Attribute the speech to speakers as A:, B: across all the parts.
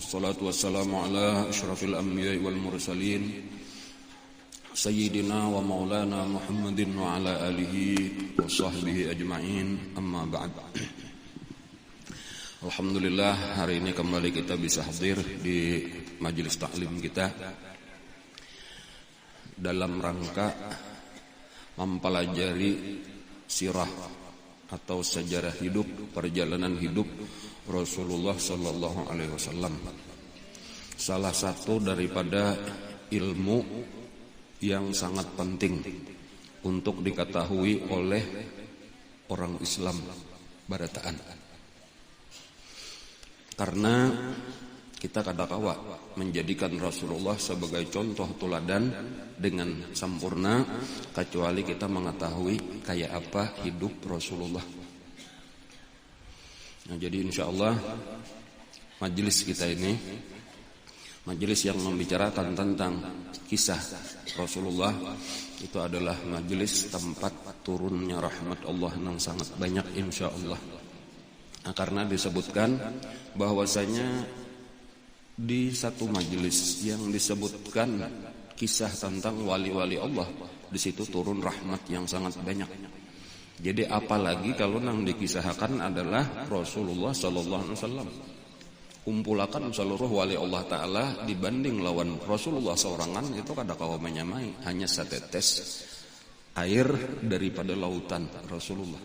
A: Wassalatu wassalamu ala asyrafil anbiya'i wal mursalin Sayyidina wa maulana Muhammadin wa ala alihi wa sahbihi ajma'in. Amma ba'd. Alhamdulillah, hari ini kembali kita bisa hadir di majelis taklim kita dalam rangka mempelajari sirah atau sejarah hidup, perjalanan hidup Rasulullah sallallahu alaihi wasallam. Salah satu daripada ilmu yang sangat penting untuk diketahui oleh orang Islam barataan. Karena kita kadang-kala menjadikan Rasulullah sebagai contoh teladan dengan sempurna, kecuali kita mengetahui kayak apa hidup Rasulullah. Nah, jadi insyaallah majelis kita ini majelis yang membicarakan tentang kisah Rasulullah itu adalah majelis tempat turunnya rahmat Allah yang sangat banyak insyaallah. Nah, karena disebutkan bahwasanya di satu majelis yang disebutkan kisah tentang wali-wali Allah, di situ turun rahmat yang sangat banyak. Jadi apalagi kalau yang dikisahkan adalah Rasulullah sallallahu alaihi wasallam. Kumpulakan seluruh wali Allah Ta'ala dibanding lawan Rasulullah seorangan itu kadang-kala menyamai hanya setetes air daripada lautan Rasulullah.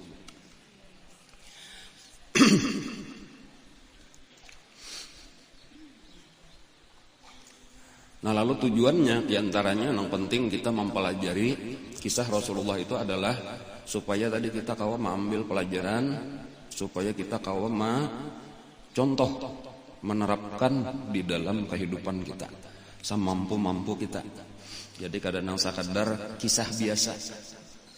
A: Nah, lalu tujuannya diantaranya yang penting kita mempelajari kisah Rasulullah itu adalah supaya tadi kita kawa mengambil pelajaran, supaya kita kawa contoh menerapkan di dalam kehidupan kita semampu-mampu kita. Jadi kadang-kadang sekadar kisah biasa,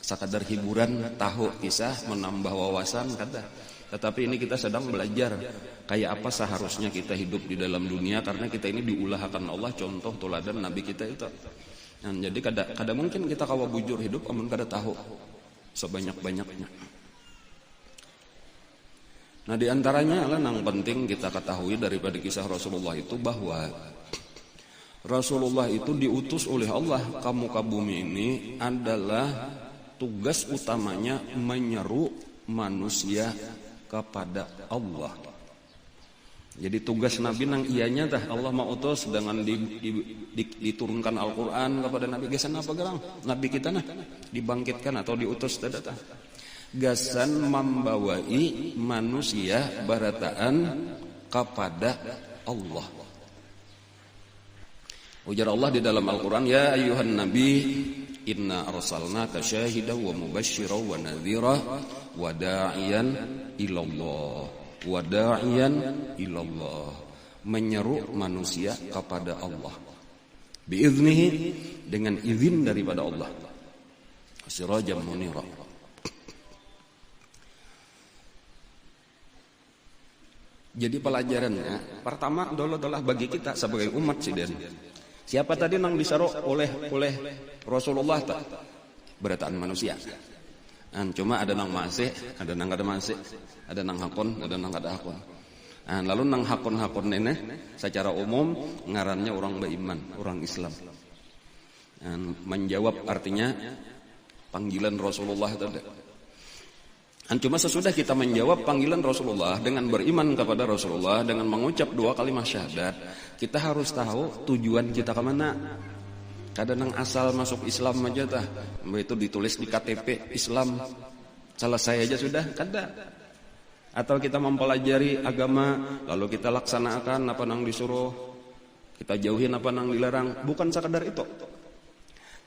A: sekadar hiburan, tahu kisah menambah wawasan kadang. Tetapi ini kita sedang belajar kayak apa seharusnya kita hidup di dalam dunia, karena kita ini diulahkan Allah contoh teladan Nabi kita itu. Nah, jadi kadang mungkin kita kawa bujur hidup amun kada tahu sebanyak-banyaknya. Nah, di antaranya adalah yang penting kita ketahui daripada kisah Rasulullah itu bahwa Rasulullah itu diutus oleh Allah ke muka bumi ini adalah tugas utamanya menyeru manusia kepada Allah. Jadi tugas Nabi nang ianya dah Allah mau utus dengan diturunkan Al-Quran kepada Nabi. Gasan apa gerang? Nabi kita nah dibangkitkan atau diutus tadata. Gasan membawai manusia barataan kepada Allah. Ujar Allah di dalam Al-Quran, ya ayuhan nabi inna arsalnaka syahidan wa mubasysyiran wa nadhira wa da'iyan ilallah. Wada'iyan ilallah, menyeru manusia kepada Allah biiznihi, dengan izin daripada Allah, sirajan munira. Jadi pelajarannya pertama adalah bagi kita sebagai umat siden. Siapa tadi yang disaru oleh Rasulullah tak? Berataan manusia. Cuma ada nang masih, ada nang kada masih, ada nang hakon, ada nang kada hakon. Lalu nang hakon-hakon ini secara umum ngarannya orang beriman, orang Islam. Menjawab artinya panggilan Rasulullah tadi. Cuma sesudah kita menjawab panggilan Rasulullah dengan beriman kepada Rasulullah, dengan mengucap 2 kalimat syahadat, kita harus tahu tujuan kita ke mana. Kadang asal masuk Islam aja tah, itu ditulis di KTP Islam, selesai aja sudah, kada. Atau kita mempelajari agama, lalu kita laksanakan apa nang disuruh, kita jauhin apa nang dilarang, bukan sekadar itu.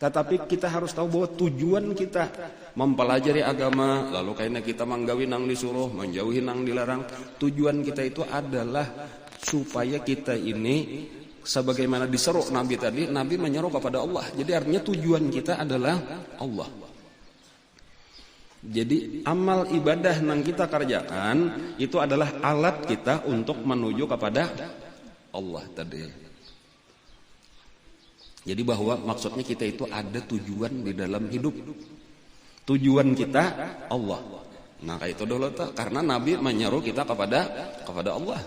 A: Tetapi kita harus tahu bahwa tujuan kita mempelajari agama, lalu kayaknya kita manggawi nang disuruh, menjauhi nang dilarang, tujuan kita itu adalah supaya kita ini sebagaimana diseru Nabi tadi, Nabi menyeru kepada Allah. Jadi artinya tujuan kita adalah Allah. Jadi amal ibadah yang kita kerjakan itu adalah alat kita untuk menuju kepada Allah tadi. Jadi bahwa maksudnya kita itu ada tujuan di dalam hidup. Tujuan kita Allah. Nah kayak itu dulu tuh, karena Nabi menyeru kita kepada Allah.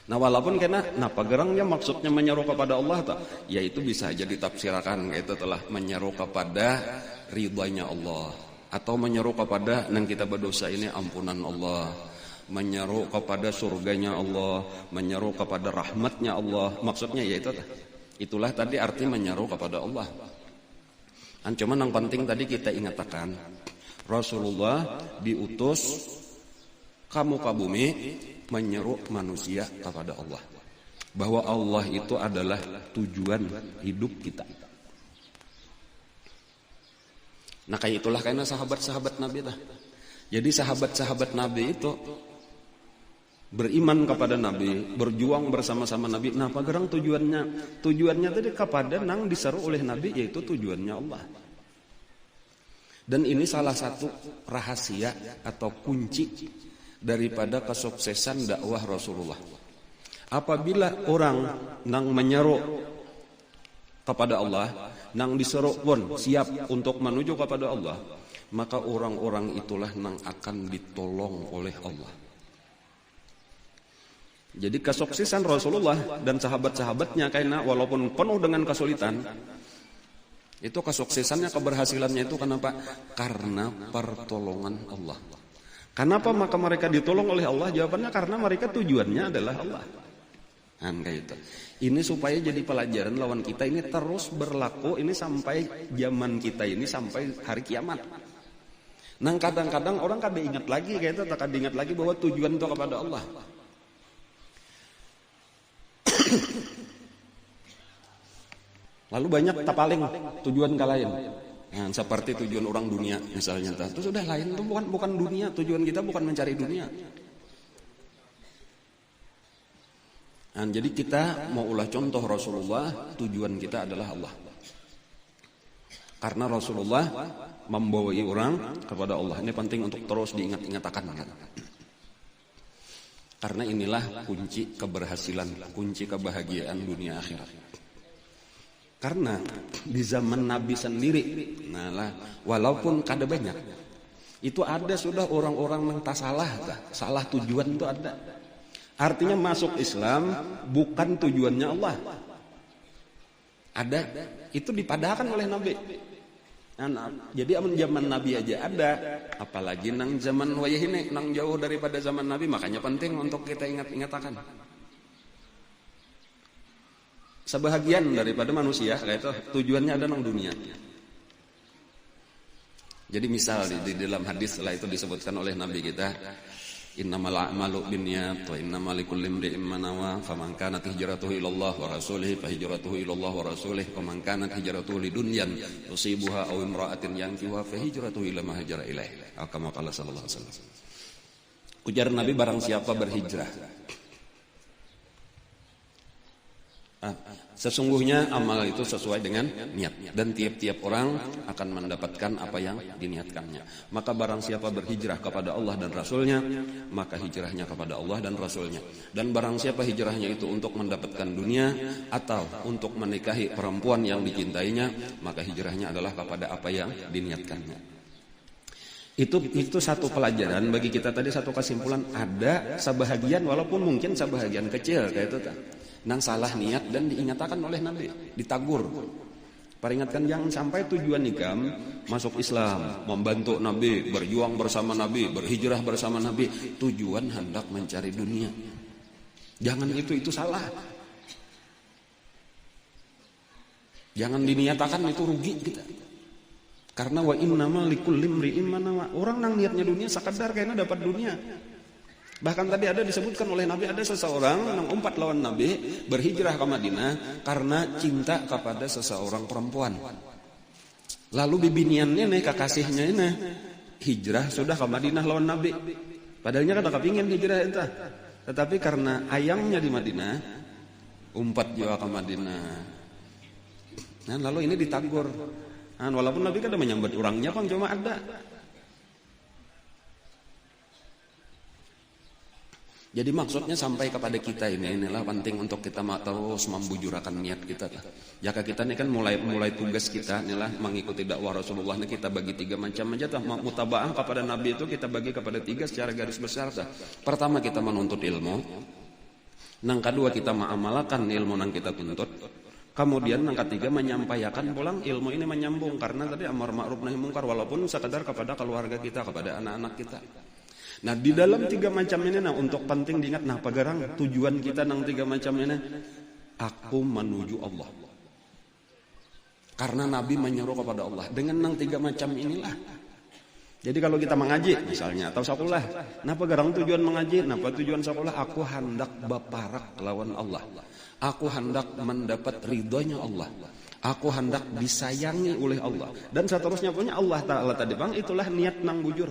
A: Nah walaupun kena, napa gerangnya maksudnya menyeru kepada Allah tak? Ya itu bisa aja ditafsirkan itu telah menyeru kepada ridhanya Allah, atau menyeru kepada nang kita berdosa ini ampunan Allah, menyeru kepada surganya Allah, menyeru kepada rahmatnya Allah. Maksudnya ya itu tak? Itulah tadi arti menyeru kepada Allah. Cuman yang penting tadi kita ingatkan, Rasulullah diutus kamu ke bumi menyeru manusia kepada Allah, bahwa Allah itu adalah tujuan hidup kita. Nah kayak itulah karena sahabat-sahabat Nabi dah. Jadi sahabat-sahabat Nabi itu beriman kepada Nabi, berjuang bersama-sama Nabi. Nah apa gerang tujuannya tadi kepada nang diseru oleh Nabi, yaitu tujuannya Allah. Dan ini salah satu rahasia atau kunci daripada kesuksesan dakwah Rasulullah. Apabila orang nang menyeru kepada Allah, nang diseru pun siap untuk menuju kepada Allah, maka orang-orang itulah nang akan ditolong oleh Allah. Jadi kesuksesan Rasulullah dan sahabat-sahabatnya, karena walaupun penuh dengan kesulitan, itu kesuksesannya, keberhasilannya itu kenapa? Karena pertolongan Allah. Kenapa maka mereka ditolong oleh Allah? Jawabannya karena mereka tujuannya adalah Allah. Kayak itu. Ini supaya jadi pelajaran lawan kita ini terus berlaku ini sampai zaman kita ini, sampai hari kiamat. Nah kadang-kadang orang kada ingat lagi kayak itu, tak kada ingat lagi bahwa tujuan itu kepada Allah. Lalu banyak tapaling tujuan kalain. Nah, seperti tujuan orang dunia misalnya, itu sudah lain, itu bukan dunia. Tujuan kita bukan mencari dunia. Nah, jadi kita mau ulah contoh Rasulullah, tujuan kita adalah Allah. Karena Rasulullah membawai orang kepada Allah. Ini penting untuk terus diingat-ingatkan. Karena inilah kunci keberhasilan, kunci kebahagiaan dunia akhirat. Karena di zaman Nabi sendiri, walaupun kada banyak, itu ada sudah orang-orang yang tak salah tujuan itu ada. Artinya masuk Islam bukan tujuannya Allah. Ada, itu dipadahkan oleh Nabi. Jadi zaman Nabi aja ada, apalagi nang zaman wayah ini, nang jauh daripada zaman Nabi. Makanya penting untuk kita ingat-ingatkan. Sebahagian daripada manusia itu tujuannya ada nang dunia. Jadi misal di dalam hadis setelah itu disebutkan oleh Nabi kita, innamal a'malu binniyat wa innamal likulli imri'in ma nawa, faman kanat hijratuhu ila Allah wa rasulih fa hijratuhu ila Allah wa rasulih, wa man kanat hijratuhu lidunyan yusibuha aw imra'atin yankihuha fa hijratuhu ila ma hajara ilaihi. Kama qala sallallahu alaihi wasallam. Ujar Nabi, barang siapa berhijrah, sesungguhnya amal itu sesuai dengan niat, dan tiap-tiap orang akan mendapatkan apa yang diniatkannya. Maka barang siapa berhijrah kepada Allah dan Rasulnya, maka hijrahnya kepada Allah dan Rasulnya. Dan barang siapa hijrahnya itu untuk mendapatkan dunia atau untuk menikahi perempuan yang dicintainya, maka hijrahnya adalah kepada apa yang diniatkannya. Itu satu pelajaran bagi kita tadi, satu kesimpulan. Ada sebahagian, walaupun mungkin sebahagian kecil kayak itu nang salah niat dan diingatkan oleh Nabi, ditagur, peringatkan jangan sampai tujuan nikam masuk Islam, membantu Nabi, berjuang bersama Nabi, berhijrah bersama Nabi, tujuan hendak mencari dunia. Jangan itu salah. Jangan diniatakan itu rugi kita. Karena wa innamal likulli imri'in ma nawa. Orang nang niatnya dunia sekadar karena dapat dunia. Bahkan tadi ada disebutkan oleh Nabi, ada seseorang yang umpat lawan Nabi berhijrah ke Madinah karena cinta kepada seseorang perempuan. Lalu bibiniannya nih, kekasihnya ini hijrah sudah ke Madinah lawan Nabi. Padahalnya kan kepingin hijrah itu, tetapi karena ayamnya di Madinah umpat juga ke Madinah. Nah, lalu ini ditagur. Nah, walaupun Nabi kan menyambut orangnya, kan cuma ada. Jadi maksudnya sampai kepada kita inilah penting untuk kita terus membujurakan niat kita. Jika kita ini kan mulai tugas kita inilah mengikuti dakwah Rasulullah ini, kita bagi 3 macam aja. Mutabaah kepada Nabi itu kita bagi kepada 3 secara garis besar. Pertama, kita menuntut ilmu. Nang kedua kita mengamalkan ilmu nang kita tuntut. Kemudian nang ketiga menyampaikan pulang ilmu ini menyambung karena tadi amar ma'ruf nahi mungkar walaupun sekadar kepada keluarga kita, kepada anak-anak kita. Nah, di dalam tiga macam ini untuk penting diingat pagarang tujuan kita nang tiga macam ini aku menuju Allah. Karena Nabi menyeru kepada Allah dengan nang tiga macam inilah. Jadi kalau kita mengaji misalnya atau sakulah, napa garang tujuan mengaji, napa tujuan sakulah, aku hendak baparak lawan Allah. Aku hendak mendapat ridhonya Allah. Aku hendak disayangi oleh Allah. Dan seterusnya punya Allah Ta'ala tadi bang, itulah niat nang bujur.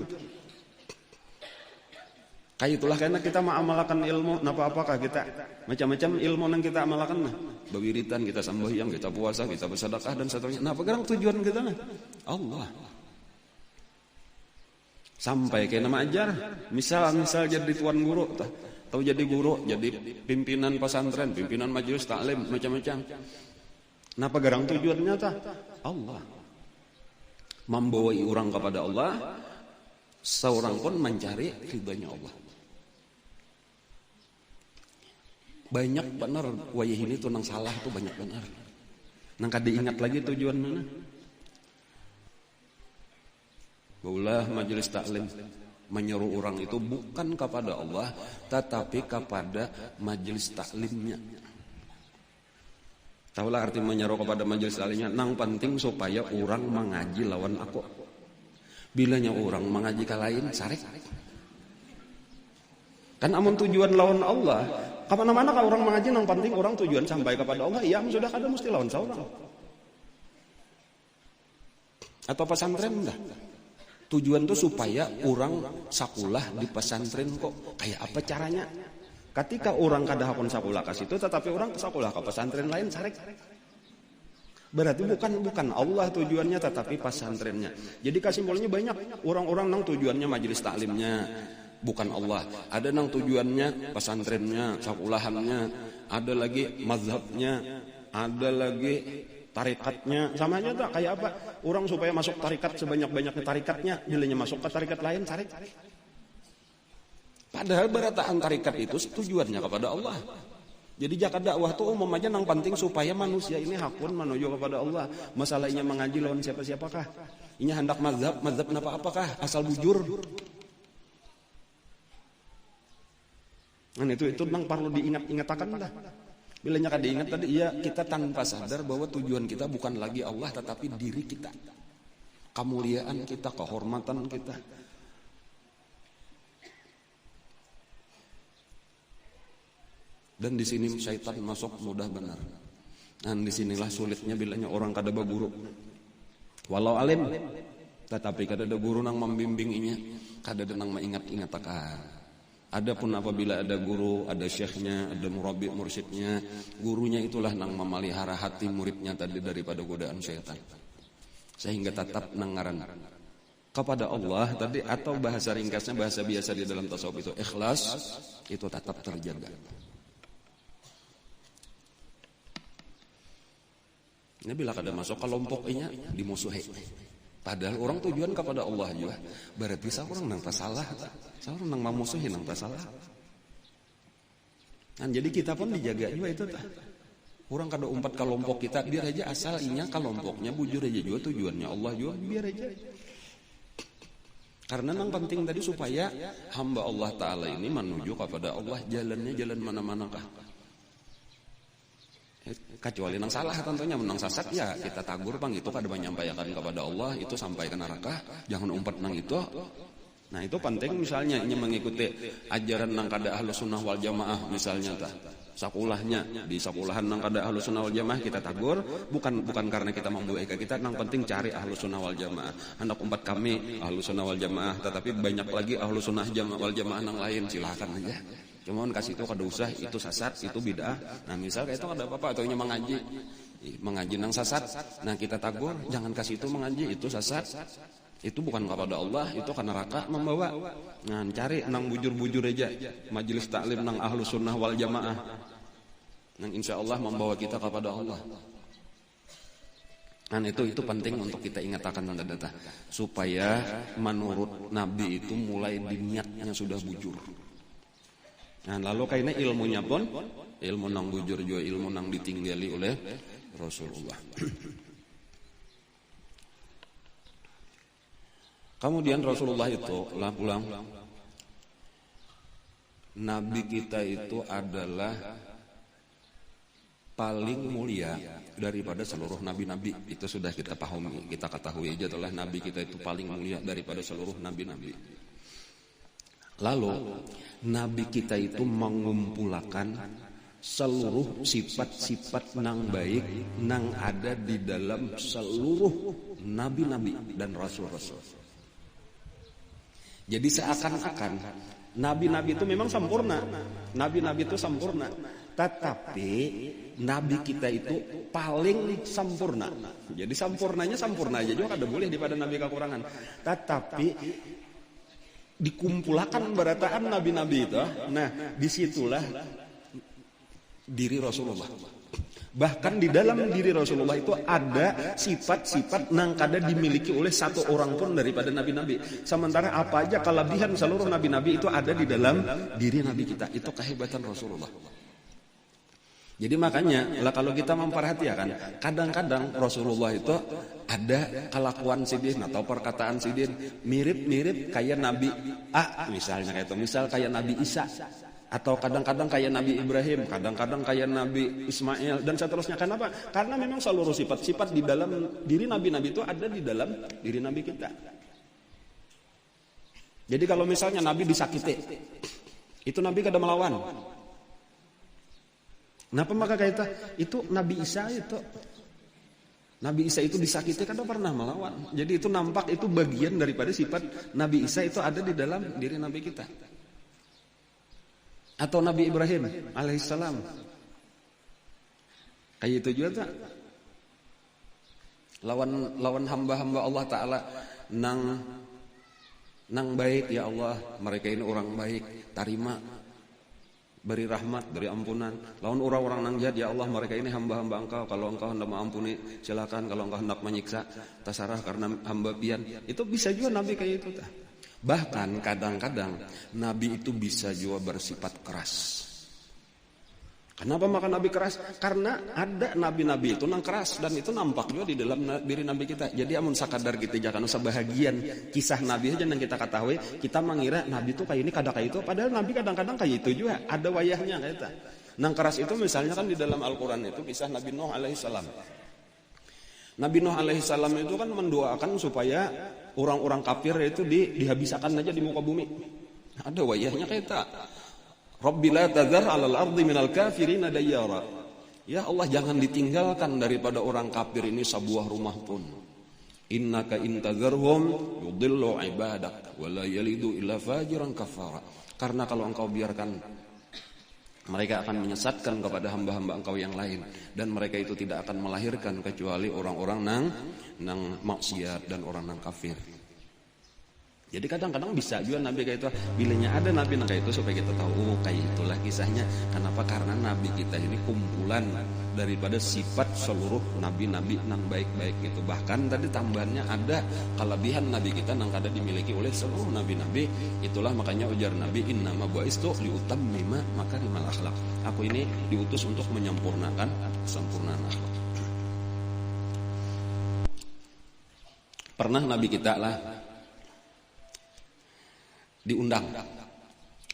A: Kayak itulah karena kita mengamalkan ilmu, napa apakah kita macam-macam ilmu yang kita amalkan nah. Bewiritan, kita sembahyang, kita puasa, kita bersedekah dan seterusnya. Napa garang tujuan kita nah? Allah. Sampai kayak nama ajar, misal jadi tuan guru, atau jadi guru, jadi pimpinan pesantren, pimpinan majelis taklim, macam-macam. Napa garang tujuannya ta? Allah. Membawa orang kepada Allah, seorang pun mencari ridhonya Allah. Banyak benar wayah ini tuh nang salah tuh banyak benar. Nang kada ingat lagi tujuan mana? Baulah majelis taklim menyeru orang itu bukan kepada Allah tetapi kepada majelis taklimnya. Tahulah arti menyeru kepada majelis taklimnya, nang penting supaya orang mengaji lawan aku. Bilanya orang mengaji ka lain sarek. Kan amun tujuan lawan Allah, kemana-mana kalau orang mengaji nang penting orang tujuan sampai kepada Allah, ya sudah kada mesti lawan seorang. Atau pesantren dah. Tujuan tuh supaya orang sakulah di pesantren kok. Kayak apa caranya? Ketika orang kada hakun sakulah ke situ, tetapi orang sakulah ke pesantren lain sarek. Berarti bukan Allah tujuannya, tetapi pesantrennya. Jadi kesimpulannya banyak orang-orang nang tujuannya majelis taklimnya bukan Allah. Ada nang tujuannya pesantrennya, sakulahannya, ada lagi mazhabnya, ada lagi tarikatnya. Sama aja tak kayak apa? Orang supaya masuk tarikat sebanyak-banyaknya tarikatnya, bilanya masuk ke tarikat lain cari. Padahal berataan tarikat itu tujuannya kepada Allah. Jadi jakat dakwah itu umum aja nang penting supaya manusia ini hakun menuju kepada Allah. Masalahnya mengaji lawan siapa-siapakah? Ini hendak mazhab apakah? Asal bujur. Nah itu nang perlu diingat-ingatakan dah. Bilanya kada ingat tadi, ya kita tanpa sadar bahwa tujuan kita bukan lagi Allah tetapi diri kita. Kemuliaan kita, kehormatan kita. Dan di sini syaitan masuk mudah benar. Dan disinilah sulitnya bilanya orang kada baguru. Walau alim, tetapi kada ada guru nang membimbinginya, kada ada nang mengingat-ingatakan. Adapun apabila ada guru, ada syekhnya, ada murabbi mursyidnya, gurunya itulah nang memelihara hati muridnya tadi daripada godaan syaitan. Sehingga tetap nangaran kepada Allah tadi, atau bahasa ringkasnya, bahasa biasa di dalam tasawuf itu ikhlas, itu tetap terjaga. Ini bila kada masuk kelompoknya dimusuhi. Padahal orang tujuan kepada Allah juga. Berarti seorang nang tak salah, seorang nang memusuhi nang tak salah. Nah, jadi kita pun dijaga juga itu tak. Orang kada umpat kelompok kita, biar aja asal inya kelompoknya bujur aja juga tujuannya Allah juga, biar aja. Karena yang penting tadi supaya hamba Allah Ta'ala ini menuju kepada Allah, jalannya jalan mana-manakah. Kecuali nang salah tentunya, menang sasat ya kita tagur bang, itu kada menyampaikan kepada Allah, itu sampai ke neraka, jangan umpat nang itu. Nah itu penting misalnya ini mengikuti ajaran nang kada ahlus sunnah wal jamaah misalnya ta. Sakulahnya di sakulahan nang kada ahlus sunnah wal jamaah kita tagur, bukan karena kita membuai kita, nang penting cari ahlus sunnah wal jamaah. Hendak umpat kami ahlus sunnah wal jamaah, tetapi banyak lagi ahlus sunnah wal jamaah nang lain, silakan aja. Cuman kasih itu kada usah, itu sasat, itu bid'ah. Nah misal kayak itu kada apa-apa, atau mengaji nang sasat. Nah kita tagur, jangan kasih itu mengaji, itu sasat. Itu bukan kepada Allah, itu ke neraka membawa. Nah cari nang bujur-bujur aja, majelis taklim nang ahlus sunnah wal jamaah. Nang insya Allah membawa kita kepada Allah. Nah itu penting untuk kita ingatkan data, supaya menurut Nabi itu mulai di niatnya sudah bujur. Nah, lalu kayaknya ilmunya pun ilmu nang bujur juga ilmu nang ditinggali oleh Rasulullah. Kemudian Rasulullah itu lah pulang, Nabi kita itu adalah paling mulia daripada seluruh nabi-nabi. Itu sudah kita pahami, kita ketahui aja adalah Nabi kita itu paling mulia daripada seluruh nabi-nabi. Lalu Nabi kita itu mengumpulkan seluruh sifat-sifat nang baik nang ada di dalam seluruh nabi-nabi dan rasul-rasul. Jadi seakan-akan nabi-nabi itu memang sempurna. Nabi-nabi itu sempurna. Tetapi nabi kita itu paling sempurna. Jadi sempurnanya sempurna aja juga ada boleh daripada nabi kekurangan. Tetapi dikumpulkan berataan nabi-nabi itu. Nah, disitulah diri Rasulullah. Bahkan di dalam diri Rasulullah itu ada sifat-sifat nang kada dimiliki oleh satu orang pun daripada nabi-nabi. Sementara apa aja kelebihan seluruh nabi-nabi itu ada di dalam diri nabi kita. Itu kehebatan Rasulullah. Jadi makanya lah kalau kita memperhatikan, kadang-kadang Rasulullah itu ada kelakuan sidin atau perkataan sidin mirip-mirip kayak Nabi A misalnya kayak itu. Misal kayak Nabi Isa. Atau kadang-kadang kayak Nabi Ibrahim, kadang-kadang kayak Nabi Ismail, dan seterusnya. Kenapa? Karena memang seluruh sifat-sifat di dalam diri nabi-nabi itu ada di dalam diri nabi kita. Jadi kalau misalnya nabi disakiti, itu nabi kada melawan. Kenapa maka kayak itu Nabi Isa itu? Nabi Isa itu disakiti kada pernah melawan. Jadi itu nampak itu bagian daripada sifat Nabi Isa itu ada di dalam diri nabi kita. Atau Nabi Ibrahim alaihissalam. Kayak itu juga tak? Lawan hamba-hamba Allah Ta'ala nang baik ya Allah. Mereka ini orang baik. Tarima. Beri rahmat, beri ampunan. Lawan orang-orang nang jahat ya Allah. Mereka ini hamba-hamba engkau. Kalau engkau hendak mengampuni silakan. Kalau engkau hendak menyiksa terserah karena hamba pian. Itu bisa juga Nabi kayak itu tak? Bahkan kadang-kadang Nabi itu bisa juga bersifat keras. Kenapa maka Nabi keras? Karena ada Nabi-Nabi itu nang keras. Dan itu nampak juga di dalam diri Nabi kita. Jadi amun sakadar kita jangan usah bahagian kisah Nabi aja yang kita ketahui. Kita mengira Nabi itu kayak ini kada kayak itu. Padahal Nabi kadang-kadang kayak itu juga. Ada wayahnya kayak itu. Nang keras itu misalnya kan di dalam Al-Quran itu kisah Nabi Nuh alaihissalam. Nabi Nuh alaihissalam itu kan mendoakan supaya orang-orang kafir itu dihabiskan aja di muka bumi. Ada wayahnya kayak tak. Rabbi la tadhar 'alal ardi minal kafirin dayyara. Ya Allah jangan ditinggalkan daripada orang kafir ini sebuah rumah pun. Innaka intadharhum yudillu ibadak wa la yalidu illa fajiran kafara. Karena kalau engkau biarkan mereka akan menyesatkan kepada hamba-hamba engkau yang lain. Dan mereka itu tidak akan melahirkan kecuali orang-orang nang maksiat dan orang nang kafir. Jadi kadang-kadang bisa juga Nabi kayak itu. Bilanya ada Nabi nang kayak itu supaya kita tahu kayak itulah kisahnya. Kenapa? Karena Nabi kita ini kumpulan daripada sifat seluruh Nabi-Nabi nang baik-baik itu. Bahkan tadi tambahannya ada kelebihan Nabi kita nang kada dimiliki oleh seluruh Nabi-Nabi. Itulah makanya ujar Nabi innama bu'istu liutammima makarimal akhlak. Aku ini diutus untuk menyempurnakan kesempurnaan akhlak. Pernah Nabi kita lah diundang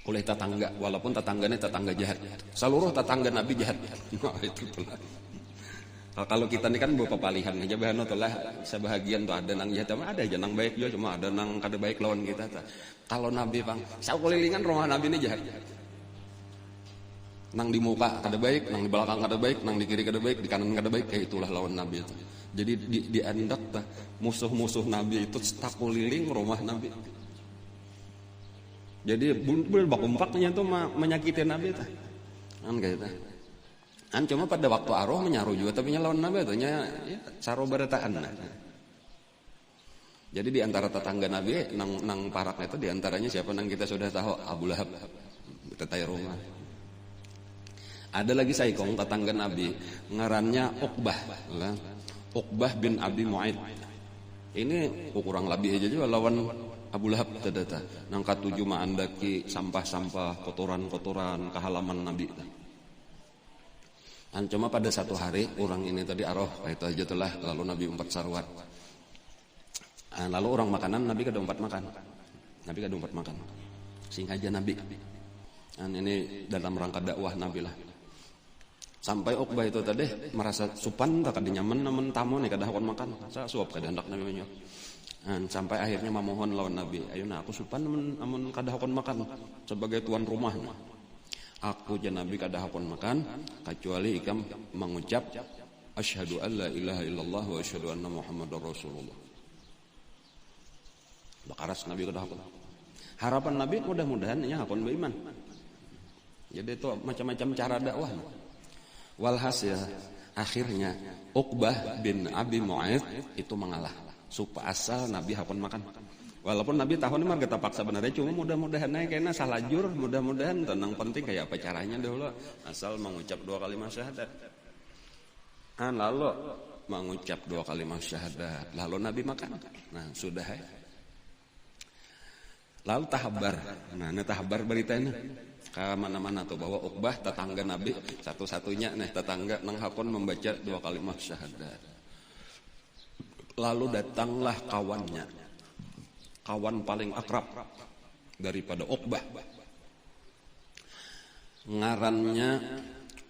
A: oleh tetangga, walaupun tetangganya tetangga jahat. Seluruh tetangga Nabi jahat. Nah, itu pula. Kalau kita ini kan beberapa palihan aja bahan itulah sebahagian tuh ada nang jahat, ada aja nang baik juga, cuma ada nang kada baik lawan kita. Kalau Nabi bang, sakelilingan rumah Nabi ini jahat. Nang di muka kada baik, nang di belakang kada baik, nang di kiri kada baik, di kanan kada baik, kayak itulah lawan Nabi itu. Jadi diandak musuh-musuh Nabi itu sakeliling rumah Nabi. Jadi bakumpaknya itu menyakiti Nabi itu. Kan kayak itu. Kan cuma pada waktu Aroh menyaruh juga tapi lawan Nabi itu ya saro berataan. Jadi di antara tetangga Nabi nang parak itu di antaranya siapa nang kita sudah tahu Abu Lahab. Tetai rumah. Ada lagi saikong tetangga Nabi ngarannya Uqbah. Uqbah bin Abi Mu'aid. Ini kurang lebih aja juga lawan Abu Lahab tadata nangka 7 mah andaki sampah-sampah kotoran-kotoran ke halaman Nabi. Cuma pada satu hari orang ini tadi aroh itu aja telah lalu Nabi umpat sarwat. Lalu orang makanan Nabi kada umpat makan. Nabi kada umpat makan. Sing aja Nabi. Ini dalam rangka dakwah Nabi lah. Sampai Uqbah itu tadi merasa supan tak kada nyaman namun tamu nih kada hakon makan. Saya suap kada hendak Nabi menyuap. Sampai akhirnya memohon lawan Nabi, ayo aku supan namun kada hakon makan sebagai tuan rumah. Aku je Nabi kada hakon makan kecuali ikam mengucap asyhadu an la ilaha illallah wa asyhadu anna muhammadar rasulullah. Bakaras Nabi kada hakon. Harapan Nabi mudah-mudahan nya hakon beriman. Jadi itu macam-macam cara dakwah. Walhasil akhirnya Uqbah bin Abi Mu'aidh itu mengalah. Supaya asal Nabi hakon makan. Walaupun Nabi tahun ini kita paksa benar cuma mudah-mudahan naik kayaknya salah jur, mudah-mudahan tenang penting kayak apa caranya dulu asal mengucap 2 kalimat syahadat. Lalu mengucap 2 kalimat syahadat, lalu Nabi makan. Nah, sudah ya. Lalu tahabar. Nah, ini tahabar beritanya ke mana-mana tuh bahwa Uqbah tetangga Nabi satu-satunya nih tetangga nang hakon membaca 2 kalimat syahadat. Lalu datanglah kawannya. Kawan paling akrab daripada Uqbah. Ngarannya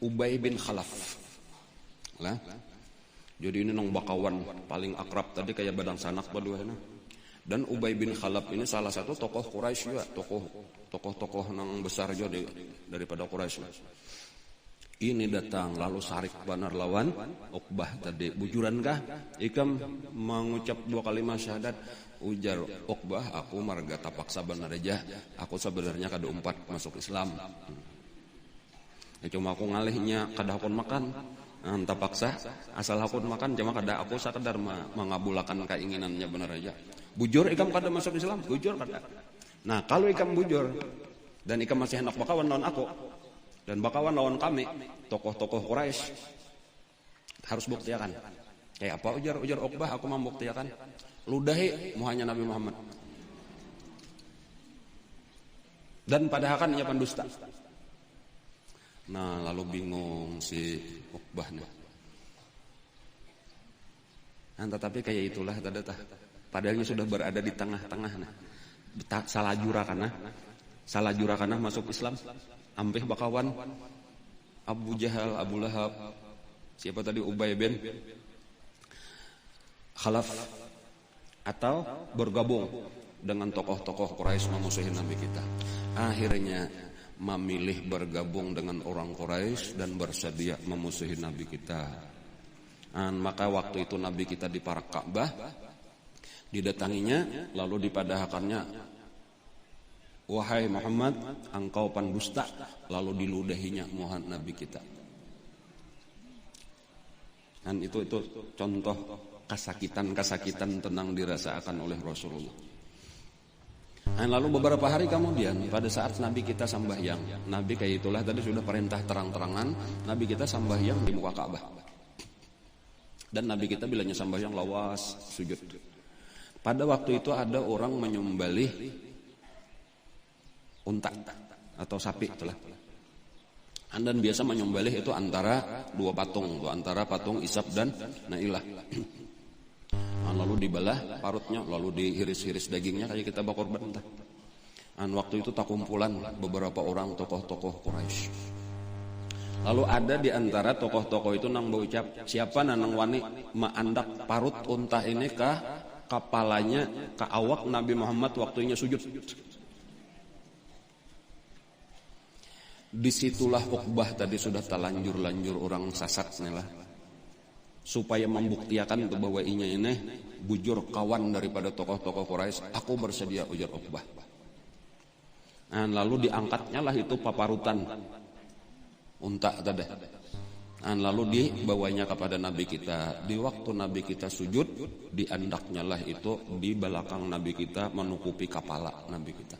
A: Ubay bin Khalaf. Lah. Jadi ini nang bakawan paling akrab tadi kayak badang sanak baduana. Dan Ubay bin Khalaf ini salah satu tokoh Quraisy juga, tokoh-tokoh nang besar juga daripada Quraisy. Ini datang lalu sarik banar lawan Uqbah tadi. Bujurankah ikam mengucap 2 kalimat syahadat? Ujar Uqbah, aku marga tapaksa benar aja. Aku sebenarnya kada umpat masuk Islam. Cuma aku ngalihnya kada hakon makan. Tapaksa asal hakon makan cuma kada aku sekedar mengabulkan keinginannya benar aja. Bujur ikam kada masuk Islam, bujur kada. Nah, kalau ikam bujur dan ikam masih hendak bakawan lawan aku dan bakawan lawan kami, tokoh-tokoh Quraisy harus buktiakan. Kayak apa ujar Uqbah, aku membuktiakan. Ludahi muhanya Nabi Muhammad. Dan padahal ia pendusta. Nah, lalu bingung si Uqbah nih. Tetapi kayak itulah padahal sudah berada di tengah-tengah nah. Salah jurakanah masuk Islam. Ampih bakawan Abu Jahal, Abu Lahab, siapa tadi Ubay bin Khalaf, atau bergabung dengan tokoh-tokoh Quraisy memusuhi Nabi kita. Akhirnya memilih bergabung dengan orang Quraisy dan bersedia memusuhi Nabi kita. Maka waktu itu Nabi kita di Parak Ka'bah didatanginya lalu dipadahkannya, wahai Muhammad, engkau pendusta, lalu diludahinya Muhammad Nabi kita. Dan itu contoh kesakitan tenang dirasakan oleh Rasulullah. Dan lalu beberapa hari kemudian pada saat Nabi kita sambahyang, Nabi kayak itulah tadi sudah perintah terang-terangan, Nabi kita sambahyang di muka Ka'bah. Dan Nabi kita bilanya sambahyang lawas sujud. Pada waktu itu ada orang menyembelih unta atau sapi itulah. Dan biasa menyembelih itu antara 2 patung, antara patung Ishaq dan Nailah. Lalu dibelah parutnya, lalu dihiris-hiris dagingnya kayak kita bakar bantah. Waktu itu tak kumpulan beberapa orang tokoh-tokoh Quraisy. Lalu ada di antara tokoh-tokoh itu nang berucap, siapa nanang wani maandak parut unta ini ke kepalanya, ke awak Nabi Muhammad waktunya sujud. Disitulah Uqbah tadi sudah terlanjur orang sasak nih lah. Supaya membuktikan bahwa ini bujur kawan daripada tokoh-tokoh Quraisy, aku bersedia, ujar Uqbah. Lalu diangkatnya lah itu paparutan unta tadi. Lalu dibawanya kepada Nabi kita. Di waktu Nabi kita sujud, diandaknya lah itu di belakang Nabi kita menutupi kepala Nabi kita.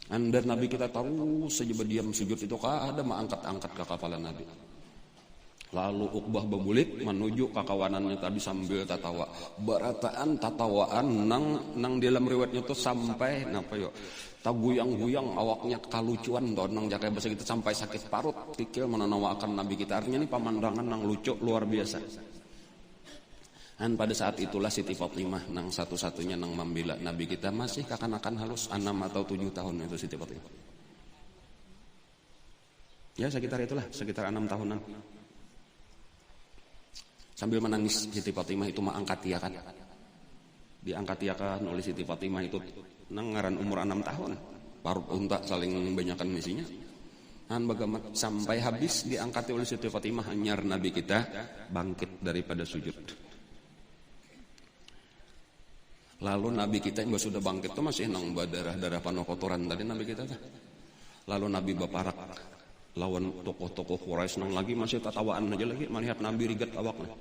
A: Dan Nabi kita tahu saja berdiam sujud itu ada mengangkat-angkat ke kepala Nabi. Lalu Uqbah bebulik menuju ke kawanannya tadi sambil tatawa. Barataan tatawaan nang dalam riwayatnya tuh sampai napa yo. Taguyang-guyang awaknya kalucuan toh nang jakai bahasa kita sampai sakit parut pikir menanawakan Nabi kita. Artinya ini pemandangan nang lucu luar biasa. Dan pada saat itulah Siti Fatimah nang satu-satunya nang membela Nabi kita masih kekanakan halus 6 atau 7 tahun itu Siti Fatimah. Ya sekitar itulah, sekitar 6 tahunan. Sambil menangis Siti Fatimah itu mengangkatiakan. Diangkatiakan oleh Siti Fatimah itu nangaran umur 6 tahun. Parut unta saling membanyakan misinya. Dan bagaimana sampai habis diangkati oleh Siti Fatimah hanyar Nabi kita bangkit daripada sujud. Lalu Nabi kita yang sudah bangkit itu masih nang darah-darah penuh kotoran tadi Nabi kita. Lalu Nabi baparak lawan tokoh-tokoh Quraisy nang lagi masih tatawaan aja lagi melihat Nabi rigat awaknya.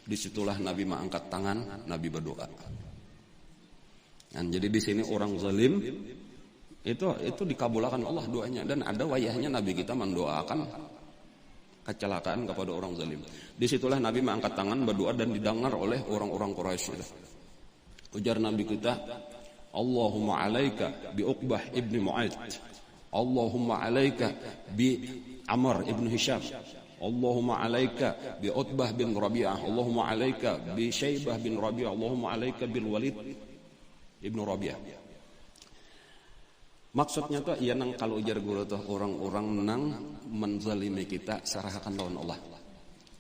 A: Disitulah Nabi mengangkat tangan, Nabi berdoa. Dan jadi di sini orang zalim itu dikabulkan Allah doanya dan ada wayahnya Nabi kita mendoakan kecelakaan kepada orang zalim. Disitulah Nabi mengangkat tangan berdoa dan didengar oleh orang-orang Quraisy. Ujar Nabi kita, Allahumma alaika bi Uqbah ibni Mu'aid. Allahumma alaika bi Amr ibn Hisham. Allahumma alaika bi Utbah bin Rabi'ah. Allahumma alaika bi Syaibah bin Rabi'ah. Allahumma alaika bil Walid ibn Rabi'ah. Maksudnya tuh iya nang kalau ujar guru tuh orang-orang nang menzalimi kita serahkan lawan Allah.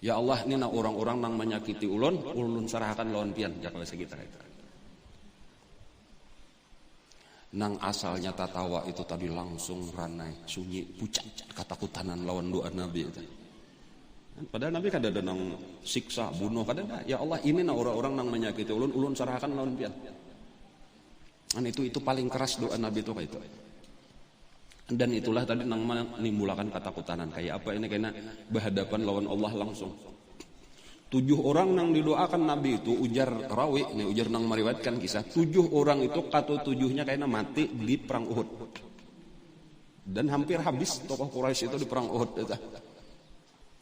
A: Ya Allah ini nang orang-orang nang menyakiti ulun serahkan lawan pian jakal sekitar itu. Nang asalnya tatawa itu tadi langsung ranai, sunyi, pucat, katakutanan lawan doa Nabi itu. Padahal Nabi kada ada nang siksa, bunuh kada ada. Ya Allah ini nang orang-orang nang menyakiti ulun serahkan lawan pian. Dan itu paling keras doa Nabi itu kayak itu. Dan itulah tadi nang menimbulkan katakutanan kayak apa ini karena berhadapan lawan Allah langsung. 7 orang nang didoakan Nabi itu ujar rawi, nih ujar nang meriwayatkan kisah 7 orang itu kata 7-nya kayaknya mati di perang Uhud. Dan hampir habis tokoh Quraisy itu di perang Uhud itu.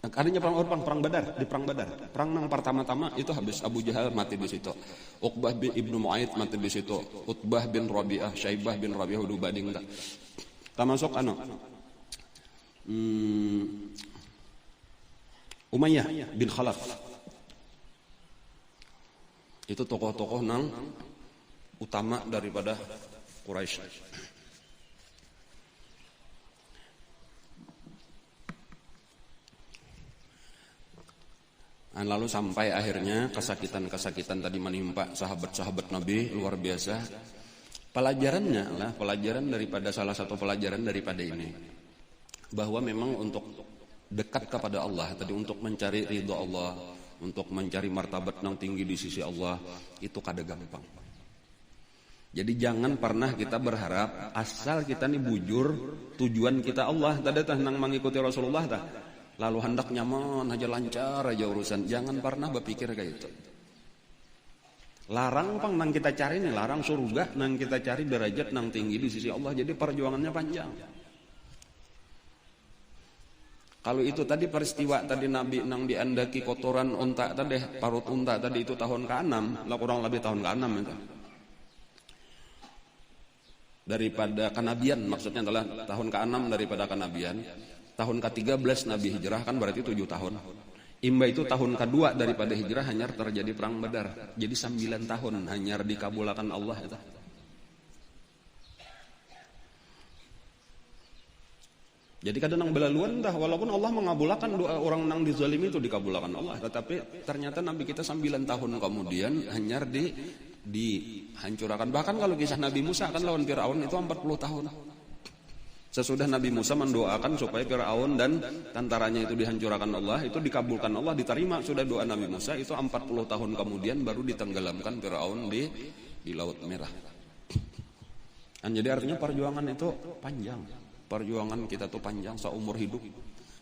A: Adanya perang Uhud, perang Badar, di perang Badar. Perang nang pertama-tama itu habis Abu Jahal mati di situ. Uqbah bin Ibnu Mu'aid mati di situ. Utbah bin Rabi'ah, Syaibah bin Rabi'ah udah bading tak. Termasuk Umayyah bin Khalaf. Itu tokoh-tokoh nang utama daripada Quraisy. Dan lalu sampai akhirnya kesakitan tadi menimpa sahabat-sahabat Nabi luar biasa. Pelajaran daripada salah satu pelajaran daripada ini bahwa memang untuk dekat kepada Allah tadi untuk mencari ridha Allah, untuk mencari martabat yang tinggi di sisi Allah itu kada gampang. Jadi jangan pernah kita berharap asal kita nih bujur tujuan kita Allah tadi nang mengikuti Rasulullah tah. Lalu hendak nyaman aja lancar aja urusan. Jangan pernah berpikir kayak itu. Larang pang nang kita cari nih, larang surga nang kita cari derajat nang tinggi di sisi Allah. Jadi perjuangannya panjang. Kalau itu tadi peristiwa tadi Nabi nang diandaki kotoran unta tadi, parut unta tadi itu tahun ke-6, lah kurang lebih tahun ke-6 itu. Daripada kenabian, maksudnya adalah tahun ke-6 daripada kenabian. Tahun ke-13 Nabi hijrah kan berarti 7 tahun. Imba itu tahun kedua daripada hijrah hanyar terjadi perang Badar. Jadi 9 tahun hanyar dikabulkan Allah itu. Jadi kadang nang belaluan dah walaupun Allah mengabulkan doa orang nang dizalimi itu dikabulkan Allah, tetapi ternyata Nabi kita 9 tahun kemudian hanyar dihancurkan. Bahkan kalau kisah Nabi Musa kan lawan Firaun itu 40 tahun. Sesudah Nabi Musa mendoakan supaya Firaun dan tentaranya itu dihancurkan Allah, itu dikabulkan Allah, diterima sudah doa Nabi Musa, itu 40 tahun kemudian baru ditenggelamkan Firaun di Laut Merah. Dan jadi artinya perjuangan itu panjang. Perjuangan kita tuh panjang seumur hidup.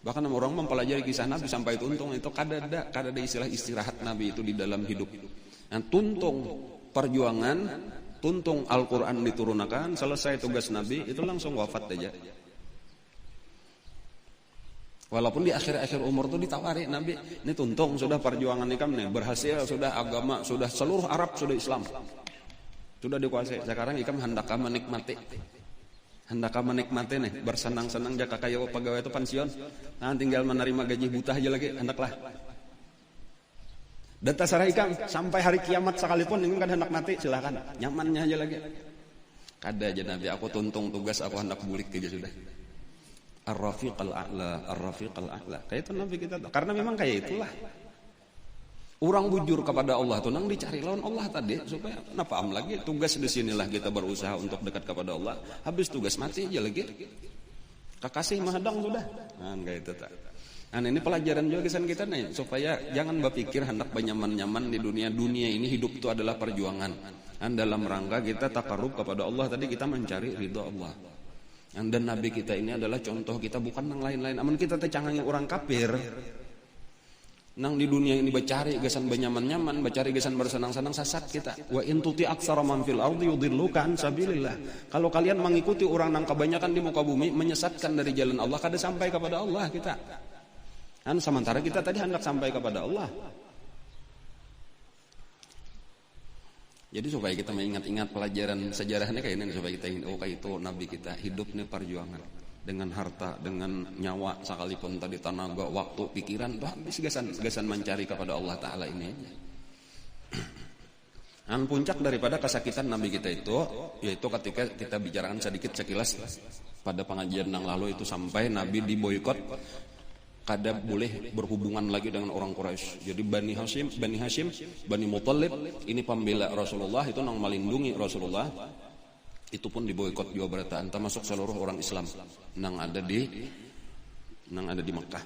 A: Bahkan orang mempelajari kisah Nabi sampai tuntung itu kada ada istilah istirahat Nabi itu di dalam hidup. Dan tuntung perjuangan, tuntung Al-Quran diturunkan, selesai tugas Nabi itu langsung wafat aja. Walaupun di akhir-akhir umur tuh ditawari Nabi, ini tuntung sudah perjuangan ikam nih, berhasil sudah agama, sudah seluruh Arab sudah Islam. Sudah dikuasai. Sekarang ikam hendakah menikmati. Hendakah menikmati nih, bersenang-senang jaka kayak pegawai itu pensiun. Nah, tinggal menerima gaji buta aja lagi, hendaklah. Dan tasarah ikam sampai hari kiamat sekalipun ini kan hendak mati, silakan. Nyamannya aja lagi. Kada aja Nabi, aku tuntung tugas, aku hendak bulik aja sudah. Ar-Rafiq al-A'la, Ar-Rafiq al-A'la. Kayak itu Nabi kita. Karena memang kayak itulah. Orang bujur kepada Allah tuh nang dicari lawan Allah tadi supaya paham lagi tugas di sinilah kita berusaha untuk dekat kepada Allah. Habis tugas mati aja lagi. Kekasih mahadang sudah. Nah, kayak itu tak. Nah, ini pelajaran juga kesan kita nih supaya jangan berpikir hendak nyaman-nyaman di dunia. Dunia ini hidup itu adalah perjuangan. Dan dalam rangka kita takarrub kepada Allah tadi kita mencari ridha Allah. Dan Nabi kita ini adalah contoh kita bukan nang lain-lain. Amun kita tecangangi orang kafir. Nang di dunia ini bacari gesan benyaman-nyaman, bacari gesan bersenang-senang sesat kita. Wa in tuti aksara man fil ardi yudilluka an sabilillah. Kalau kalian mengikuti orang nang kebanyakan di muka bumi menyesatkan dari jalan Allah, kada sampai kepada Allah kita. Dan sementara kita tadi hendak sampai kepada Allah. Jadi supaya kita mengingat-ingat pelajaran sejarahnya kayak ini, supaya kita ingat, oh kayak itu Nabi kita hidupnya perjuangan dengan harta, dengan nyawa, sekalipun tadi tenaga, waktu, pikiran, tuh habis gasan mencari kepada Allah Ta'ala ini. Dan puncak daripada kesakitan Nabi kita itu, yaitu ketika kita bicarakan sedikit sekilas pada pengajian yang lalu itu sampai Nabi diboikot, kada boleh berhubungan lagi dengan orang Quraisy. Jadi Bani Hashim, Bani Muthalib ini pembela Rasulullah itu nang melindungi Rasulullah. Itu pun diboikot juga berataan termasuk seluruh orang Islam nang ada di Mekah.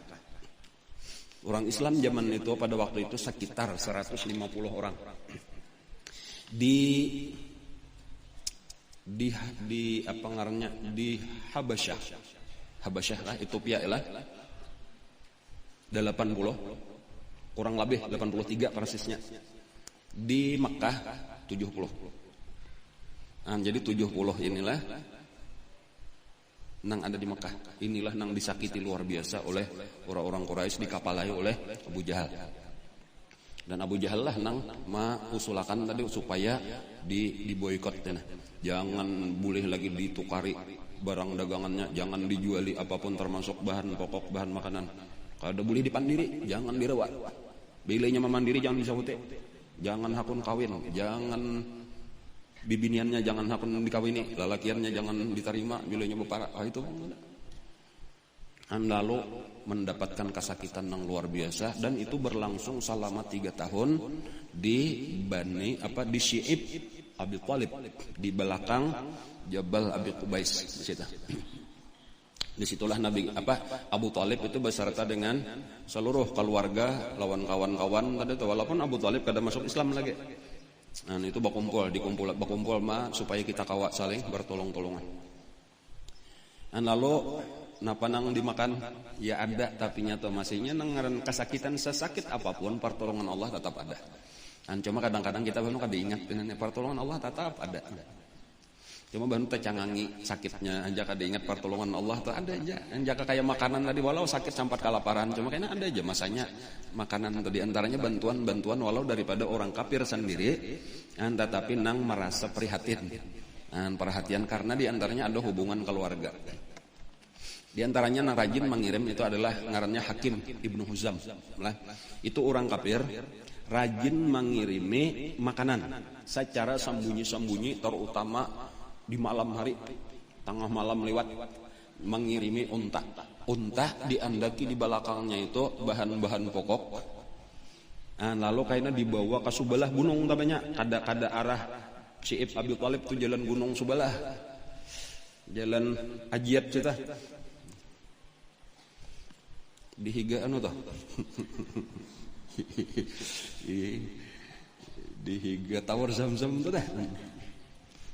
A: Orang Islam zaman itu pada waktu itu sekitar 150 orang. Di apa ngarannya di Habasyah lah Ethiopia lah 80 kurang lebih 83 persisnya. Di Mekah 70. Nah, jadi 70 inilah nang ada di Mekah. Inilah nang disakiti luar biasa oleh orang-orang Quraisy, dikapalai oleh Abu Jahal. Dan Abu Jahal lah nang usulakan tadi supaya diboikot nah. Jangan boleh lagi ditukari barang dagangannya, jangan dijuali apapun termasuk bahan pokok, bahan makanan. Kada boleh dipandiri, jangan direwa. Bilainya memandiri jangan disahute. Jangan hakun kawin, jangan bibiniannya jangan hakun dikawini, lalakiannya jangan diterima, bilainya bepara. Itu lalu mendapatkan kesakitan yang luar biasa dan itu berlangsung selama 3 tahun di di Syi'ib Abi Thalib di belakang Jabal Abi Qubais di situ. Disitulah Abu Thalib itu beserta dengan seluruh keluarga lawan kawan-kawan tadi walaupun Abu Thalib kada masuk Islam lagi. Nah, itu berkumpul supaya kita kawat saling bertolong-tolongan. Dan lalu napa nang dimakan ya ada tapi nyata masihnya nang ngaran kesakitan sesakit apapun pertolongan Allah tetap ada. Dan cuma kadang-kadang kita baru kada ingat dengan pertolongan Allah tetap ada. Cuma baru tercangangi sakitnya aja kada ingat pertolongan Allah tuh ada aja. Jaka kayak makanan tadi walau sakit sampai kelaparan cuma kayaknya ada aja masanya makanan tadi antaranya bantuan walau daripada orang kafir sendiri tetapi nang merasa prihatin. Perhatian karena di antaranya ada hubungan keluarga. Di antaranya nang rajin mengirim itu adalah ngarannya Hakim Ibnu Huzam. Itu orang kafir rajin mengirimi makanan secara sembunyi-sembunyi terutama di malam hari, tengah malam lewat mengirimi unta diandaki di belakangnya itu bahan-bahan pokok. Lalu kayaknya dibawa ke sebelah gunung tabanya kada arah Syi'ib Abi Thalib itu jalan gunung sebelah, jalan Ajiat cerita di higa toh di higa Tower Zamzam tuh dah.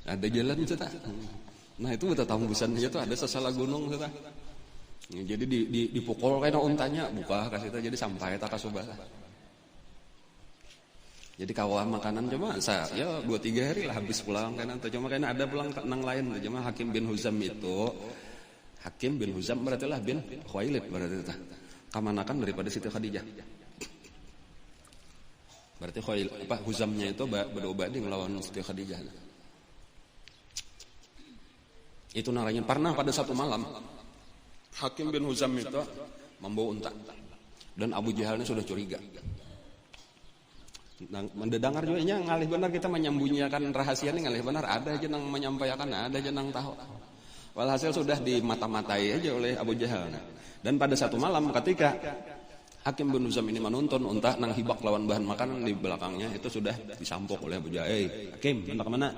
A: Ada jalan itu tak. Nah itu betul tambusannya itu ada sesalah gunung itu tak. Jadi dipukul kayak untanya buka kasih itu jadi sampai tak kasubah. Jadi kawan makanan cuma ya 2-3 hari lah habis pulang kan. Cuma kayaknya ada pulang nang lain. Cuma Hakim bin Huzam itu Hakim bin Huzam berarti lah bin Khuwailid berarti tah. Kamanakan daripada Siti Khadijah. Berarti Huzamnya itu berubah ngelawan Siti Khadijah. Itu naranya pernah pada satu malam Hakim bin Huzam itu membawa unta dan Abu Jahalnya sudah curiga. Mendengar juga nya ngalih benar kita menyembunyikan rahasia ini ngalih benar ada aja yang menyampaikan ada aja yang tahu. Walhasil sudah dimata-matai aja oleh Abu Jahal. Dan pada satu malam ketika Hakim bin Huzam ini menuntun unta nang hibak lawan bahan makanan di belakangnya itu sudah disampok oleh Abu Jahal. Hakim, hendak kemana?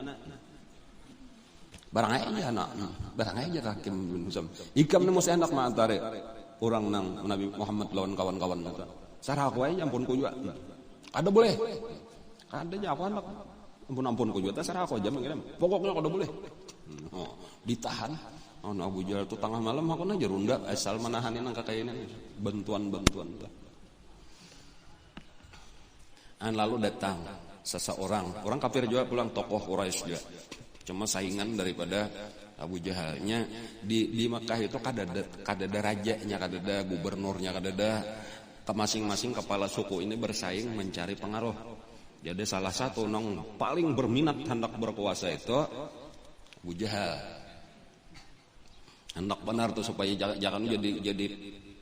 A: Barang aja anak, barang aja Hakim bin Huzam. Ikam nih mesti hendak mantare orang nang Nabi Muhammad lawan kawan-kawan itu. Sarah aku aja ampun ku juga. Ada boleh. Ada aja aku hendak. Ampun ku juga sarah aku aja mengirim. Pokoknya ada boleh. Oh, ditahan. Oh, Abu Jahal tuh tengah malam aku aja runda asal menahanin nang kakaknya bantuan. Lalu datang seseorang, orang kafir juga pulang tokoh Quraisy juga. Cuma saingan daripada Abu Jahalnya di Mekah itu kadada rajanya, kadada gubernurnya, kadada masing-masing kepala suku ini bersaing mencari pengaruh. Jadi salah satu nang paling berminat hendak berkuasa itu Abu Jahal. Hendak benar tuh supaya jangan jadi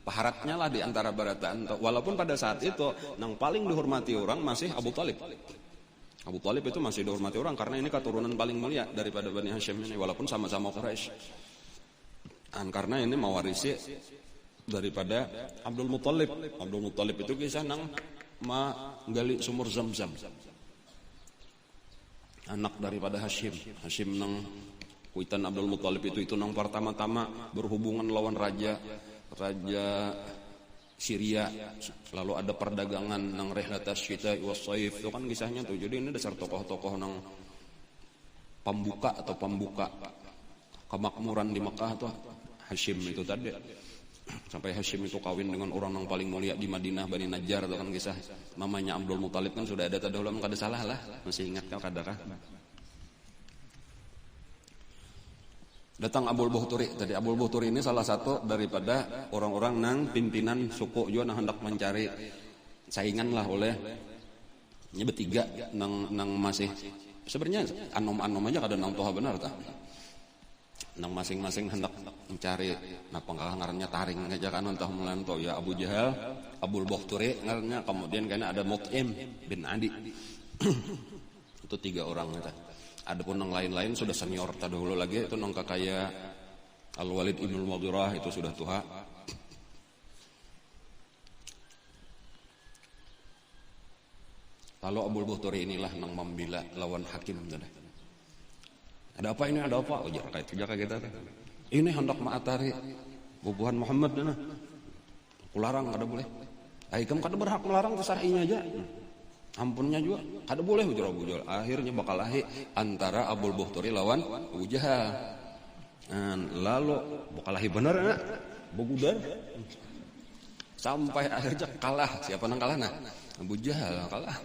A: paharatnya lah di antara barataan. Walaupun pada saat itu yang paling dihormati orang masih Abu Thalib. Abu Thalib itu masih dihormati orang karena ini keturunan paling mulia daripada Bani Hashim ini walaupun sama-sama Quraisy. Dan karena ini mewarisi daripada Abdul Muthalib. Abdul Muthalib itu kisah nang menggali sumur Zam-Zam. Anak daripada Hashim. Hashim nang kuitan Abdul Muthalib itu nang pertama-tama berhubungan lawan raja Syria, lalu ada perdagangan nang rihlatas syita was saif itu kan kisahnya tuh. Jadi ini dasar tokoh-tokoh nang pembuka kemakmuran di Mekah tuh Hashim itu tadi. Sampai Hashim itu kawin dengan orang yang paling mulia di Madinah, Bani Najjar itu kan kisah. Mamanya Abdul Muthalib kan sudah ada tadi ulama kada salah lah. Masih ingat kan kadakah? Datang Abul Buhturi. Tadi Abul Buhturi ini salah satu daripada orang-orang nang pimpinan suku juga nang hendak mencari saingan lah oleh ini bertiga nang masih sebenarnya anom aja kada nang toha benar tak. Nang masing-masing hendak mencari ngarannya taring aja kan entah melanto ya Abu Jahal, Abul Buhturi ngarannya, kemudian karena ada Mut'im bin Adi. Itu tiga orang itu. Adapun yang lain-lain sudah senior terdahulu lagi itu nang kakaya Al-Walid Ibnul Mughirah itu sudah tua. Lalu Abul Buhturi inilah nang membela lawan Hakim tadi. Ada apa ini? Ada apa? Oh, jaka kita. Ini hendak ma'atari bubuhan Muhammad dana. Kularang kada boleh. Aikam kada berhak melarang tersyar'inya aja. Ampunnya juga kada boleh ujar Abu Jahal. Akhirnya bakal lahir antara Abul Buhturi lawan Abu Jahal. Lalu bakal lahir benar nak begudar sampai akhirnya kalah. Siapa nang kalah nah? Abu Jahal kalah.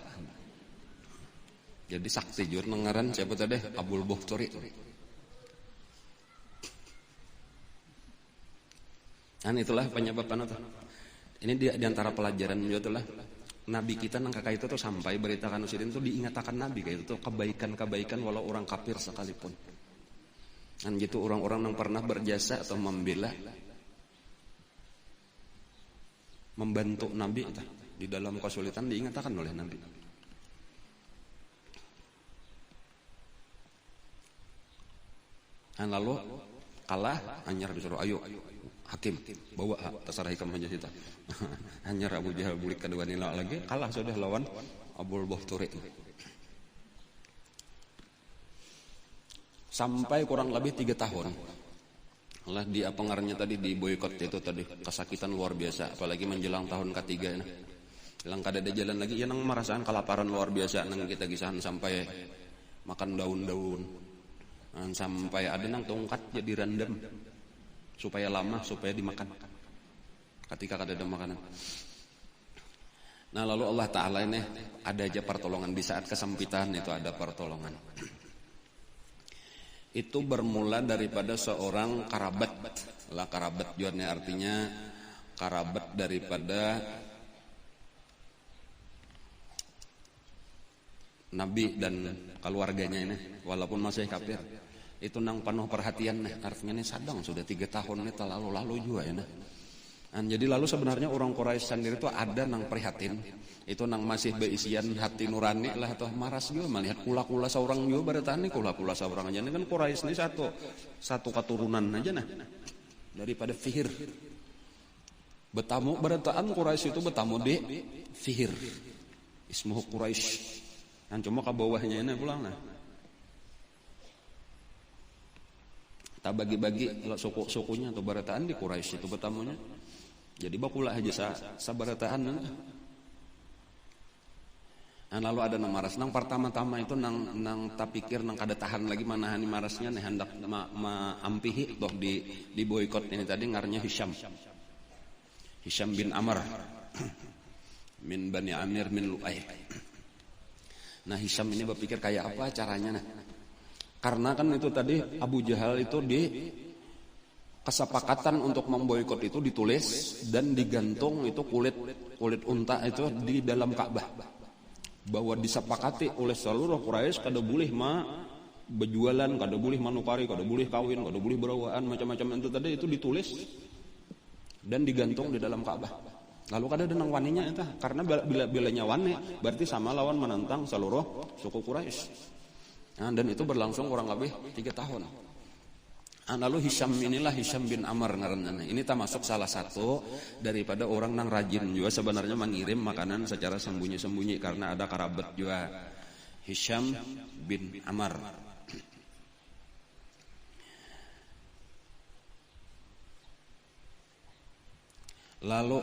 A: Jadi sakti jur nengaran siapa tadi? Abul Buhturi. Dan itulah penyebab itu. Ini di antara pelajaran juga itulah. Nabi kita nang kakak itu tuh sampai beritakan usirin tuh diingatkan Nabi kayak itu tuh kebaikan-kebaikan walau orang kafir sekalipun. Dan gitu orang-orang yang pernah berjasa atau membela membantu Nabi itu, di dalam kesulitan diingatkan oleh Nabi. Dan lalu kalah anyar disuruh ayo Hakim bawa terserah Hikam aja kita. Hanya Abu Jahal bulik kedua nila lagi kalah sudah lawan Abul Buhturi. Sampai kurang lebih 3 tahun. Lah dia pengarnya tadi di boykot itu tadi kesakitan luar biasa apalagi menjelang tahun ketiga ini. Hilang kada ada jalan lagi ya nang merasakan kelaparan luar biasa nang kita kisahan sampai makan daun-daun. Sampai ada nang tongkat jadi rendam supaya lama supaya dimakan ketika kada ada makanan. Nah lalu Allah Ta'ala ini ada aja pertolongan di saat kesempitan itu ada pertolongan. itu bermula daripada seorang karabat. Lah karabat juarnya artinya karabat daripada Nabi dan keluarganya ini, walaupun masih kafir. Itu nang penuh perhatian nih, artinya ini sadang sudah 3 tahun ini terlalu juga ya nah. Jadi lalu sebenarnya orang Quraisy sendiri itu ada nang prihatin, itu nang masih beisian hati nurani lah atau maras juga melihat kula-kula seorang juga beretani kula-kula seorang aja ini kan Quraisy ini satu keturunan aja nah daripada Fihr. Betamu beretaan Quraisy itu betamu di Fihr. Ismuhu Quraisy. Cuma ke bawahnya ini pulang nah. Tak bagi-bagi suku-sukunya atau barataan di Quraisy itu betamunya. Jadi bakulah aja sabarataan. Lalu ada nang maras. Nang pertama-tama itu nang tak pikir nang kada tahan lagi manahani marasnya nih hendak ampihi toh di boikot ini tadi ngarnya Hisham. Hisham bin Amr min Bani Amir min Lu'ay. Nah Hisham ini berpikir kayak apa caranya nah. Karena kan itu tadi Abu Jahal itu di kesepakatan untuk memboikot itu ditulis dan digantung itu kulit unta itu di dalam Ka'bah. Bahwa disepakati oleh seluruh Quraisy kada boleh berjualan, kada boleh manukari, kada boleh kawin, kada boleh berawaan macam-macam itu tadi itu ditulis dan digantung di dalam Ka'bah. Lalu kada ada nang waninya itu karena bilanya wani berarti sama lawan menentang seluruh suku Quraisy. Dan itu berlangsung kurang lebih 3 tahun. Lalu Hisham inilah Hisham bin Amr ngaranna. Ini termasuk salah satu daripada orang nang rajin juga sebenarnya mengirim makanan secara sembunyi-sembunyi karena ada kerabat juga. Hisham bin Amr. Lalu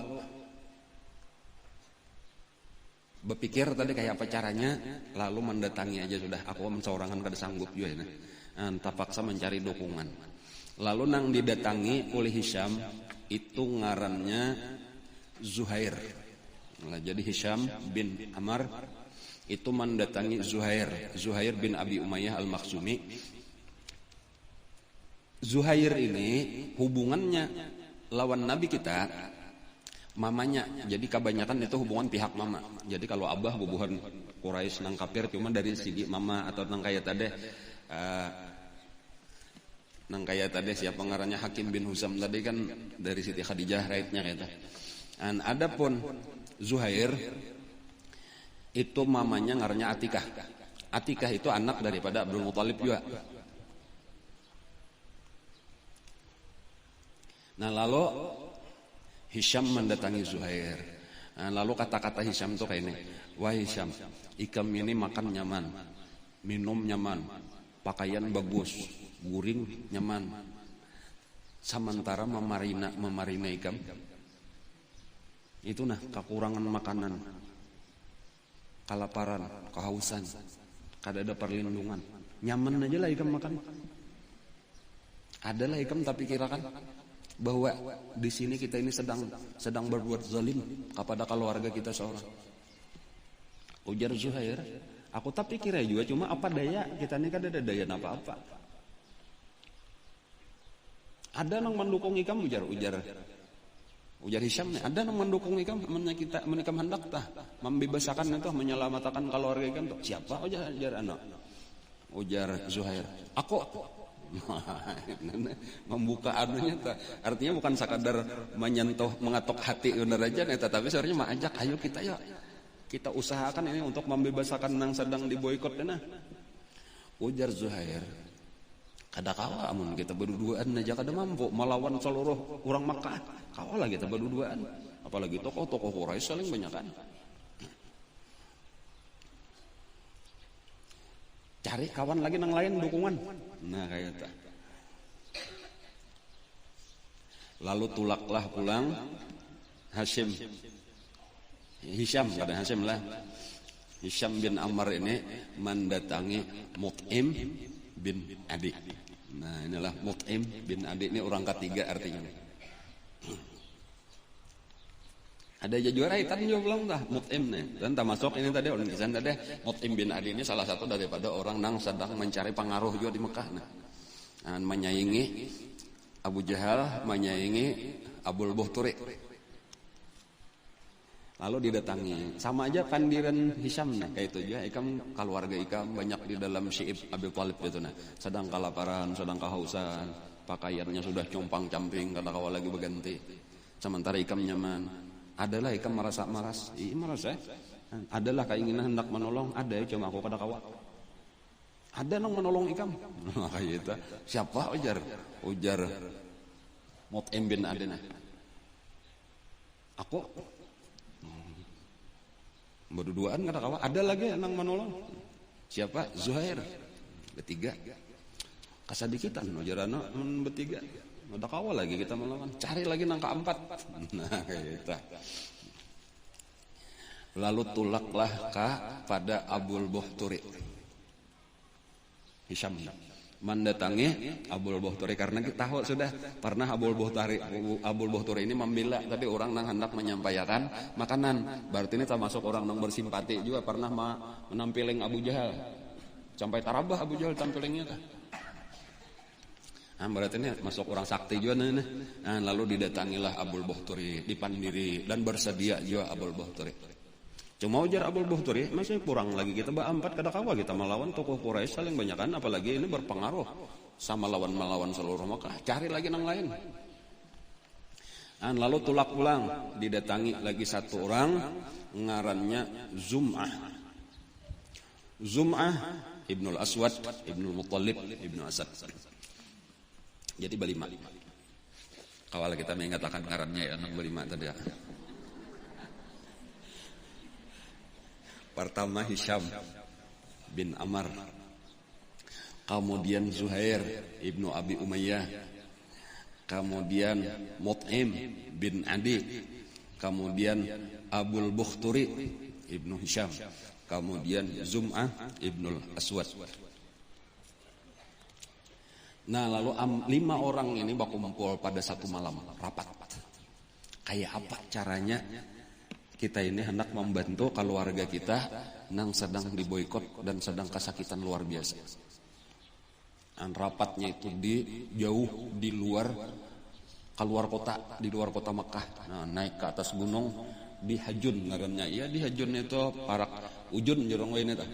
A: berpikir tadi kayak apa caranya, lalu mendatangi aja sudah. Aku menseorangan kada sanggup juga ya. Terpaksa mencari dukungan. Lalu nang didatangi oleh Hisham itu ngarannya Zuhair. Nah, jadi Hisham bin Amr itu mendatangi Zuhair bin Abi Umayyah Al-Makhzumi. Zuhair ini hubungannya lawan Nabi kita mamanya, jadi kebanyakan itu hubungan pihak mama. Jadi kalau abah bubuhan Quraisy nang kafir cuma dari segi mama atau nang kayak tadi siapa ngarannya Hakim bin Huzam tadi kan dari Siti Khadijah raitnya kayak itu. Adapun Zuhair itu mamanya ngarannya Atikah. Atikah itu anak daripada Abdul Muthalib juga. Nah lalu Hisham mendatangi Zuhair. Lalu kata-kata Hisham itu kayak ini. Wah Hisham, ikam ini makan nyaman, minum nyaman, pakaian bagus, guring nyaman. Sementara memarina ikam itu nah kekurangan makanan, kelaparan, kehausan, kada ada perlindungan. Nyaman aja lah ikam makan. Adalah ikam tapi kirakan bahwa di sini kita ini sedang berbuat zalim kepada keluarga kita seorang. Ujar Zuhair, aku tak pikir juga cuma apa daya kita ini kan ada daya apa-apa. Ada yang mendukung ikam ujar Hisham nih, ada yang mendukung ikam menikam hendak tah membebaskan itu menyelamatkan keluarga ikam tuh. Siapa ujar Zuhair. Aku membuka anunya artinya bukan sekadar menyentuh mengatok hati bener aja tapi sebenarnya mengajak ayo kita usahakan ini untuk membebaskan yang sedang diboikot nah. Ujar Zuhair, kada kawa amun kita berduaan aja kada mampu melawan seluruh orang Makkah. Kawalah kita berduaan, apalagi tokoh-tokoh Quraisy saling banyakan. Cari kawan lagi nang lain dukungan. Nah kayak itu. Lalu tulaklah pulang Hisham kada Hashim lah. Hisham bin Amr ini mendatangi Mut'im bin Adi. Nah inilah Mut'im bin Adi ini orang ketiga artinya. Ada juara itan juga belum dah Mut'im nih. Dan termasuk ini tadi orang kisan tadi Mut'im bin Adi ini salah satu daripada orang nang sedang mencari pengaruh juga di Mekah. Nah, menyaingi Abu Jahal, menyaingi Abul Buhturi. Lalu didatangi, sama aja pandiran Hisham nah, kayak itu ya, ikam keluarga ikam banyak di dalam Syi'ib Abi Thalib gitu nah. Sedang kelaparan, sedang kehausan, pakaiannya sudah compang-camping kata kawal lagi berganti. Sementara ikam nyaman. Adalah ikam merasa malas, merasa. Adalah keinginan hendak menolong, ada ya cuma aku kata kawal. Ada nang menolong ikam. Kayak itu. Siapa ujar Mut'im bin Adina. Aku berduaan kata kawan, ada lagi yang menolong. Siapa? Zuhair. Bertiga. Kasadikitan ujarana bertiga. Ada kawal lagi kita melawan. Cari lagi nang keempat. Nah, kayak gitu. Lalu tulaklah pada Abul Buhturi. Hisham mendatangi Abul Buhturi karena kita tahu sudah pernah Abul Buhturi ini membela, tapi orang nang hendak menyampaikan makanan. Berarti ini termasuk orang nang bersimpati juga, pernah menampiling Abu Jahal. Sampai tarabah Abu Jahal tampilingnya kan. Berarti ini masuk orang sakti juga nih. Lalu didatangilah Abul Buhturi, dipandiri dan bersedia juga Abul Buhturi. Cuma ujar Abul Buhturi, masih kurang lagi kita berempat kada kawal kita melawan tokoh Quraisy saling banyakan, apalagi ini berpengaruh sama melawan seluruh Makkah. Cari lagi nang lain. Lalu tulak pulang, didatangi lagi satu orang ngarannya Zum'ah Ibnul Aswad, Ibnul Muttalib, Ibnu Asad. Jadi berlima. Kawal kita mengatakan ngarannya ya nang berlima tadi ya. Pertama Hisham bin Amr, kemudian Zuhair ibnu Abi Umayyah, kemudian Mut'im bin Adi, kemudian Abul Buhturi ibnu Hisham, kemudian Zum'ah ibnul Aswad. Nah lalu 5 orang ini berkumpul pada satu malam rapat. Kayak apa caranya kita ini hendak membantu keluarga kita yang sedang diboikot dan sedang kesakitan luar biasa. Rapatnya itu jauh di luar, keluar kota, di luar kota Mekah. Naik ke atas gunung di Hajun ngarannya. Ya di Hajun itu parak ujun jorong ini tah.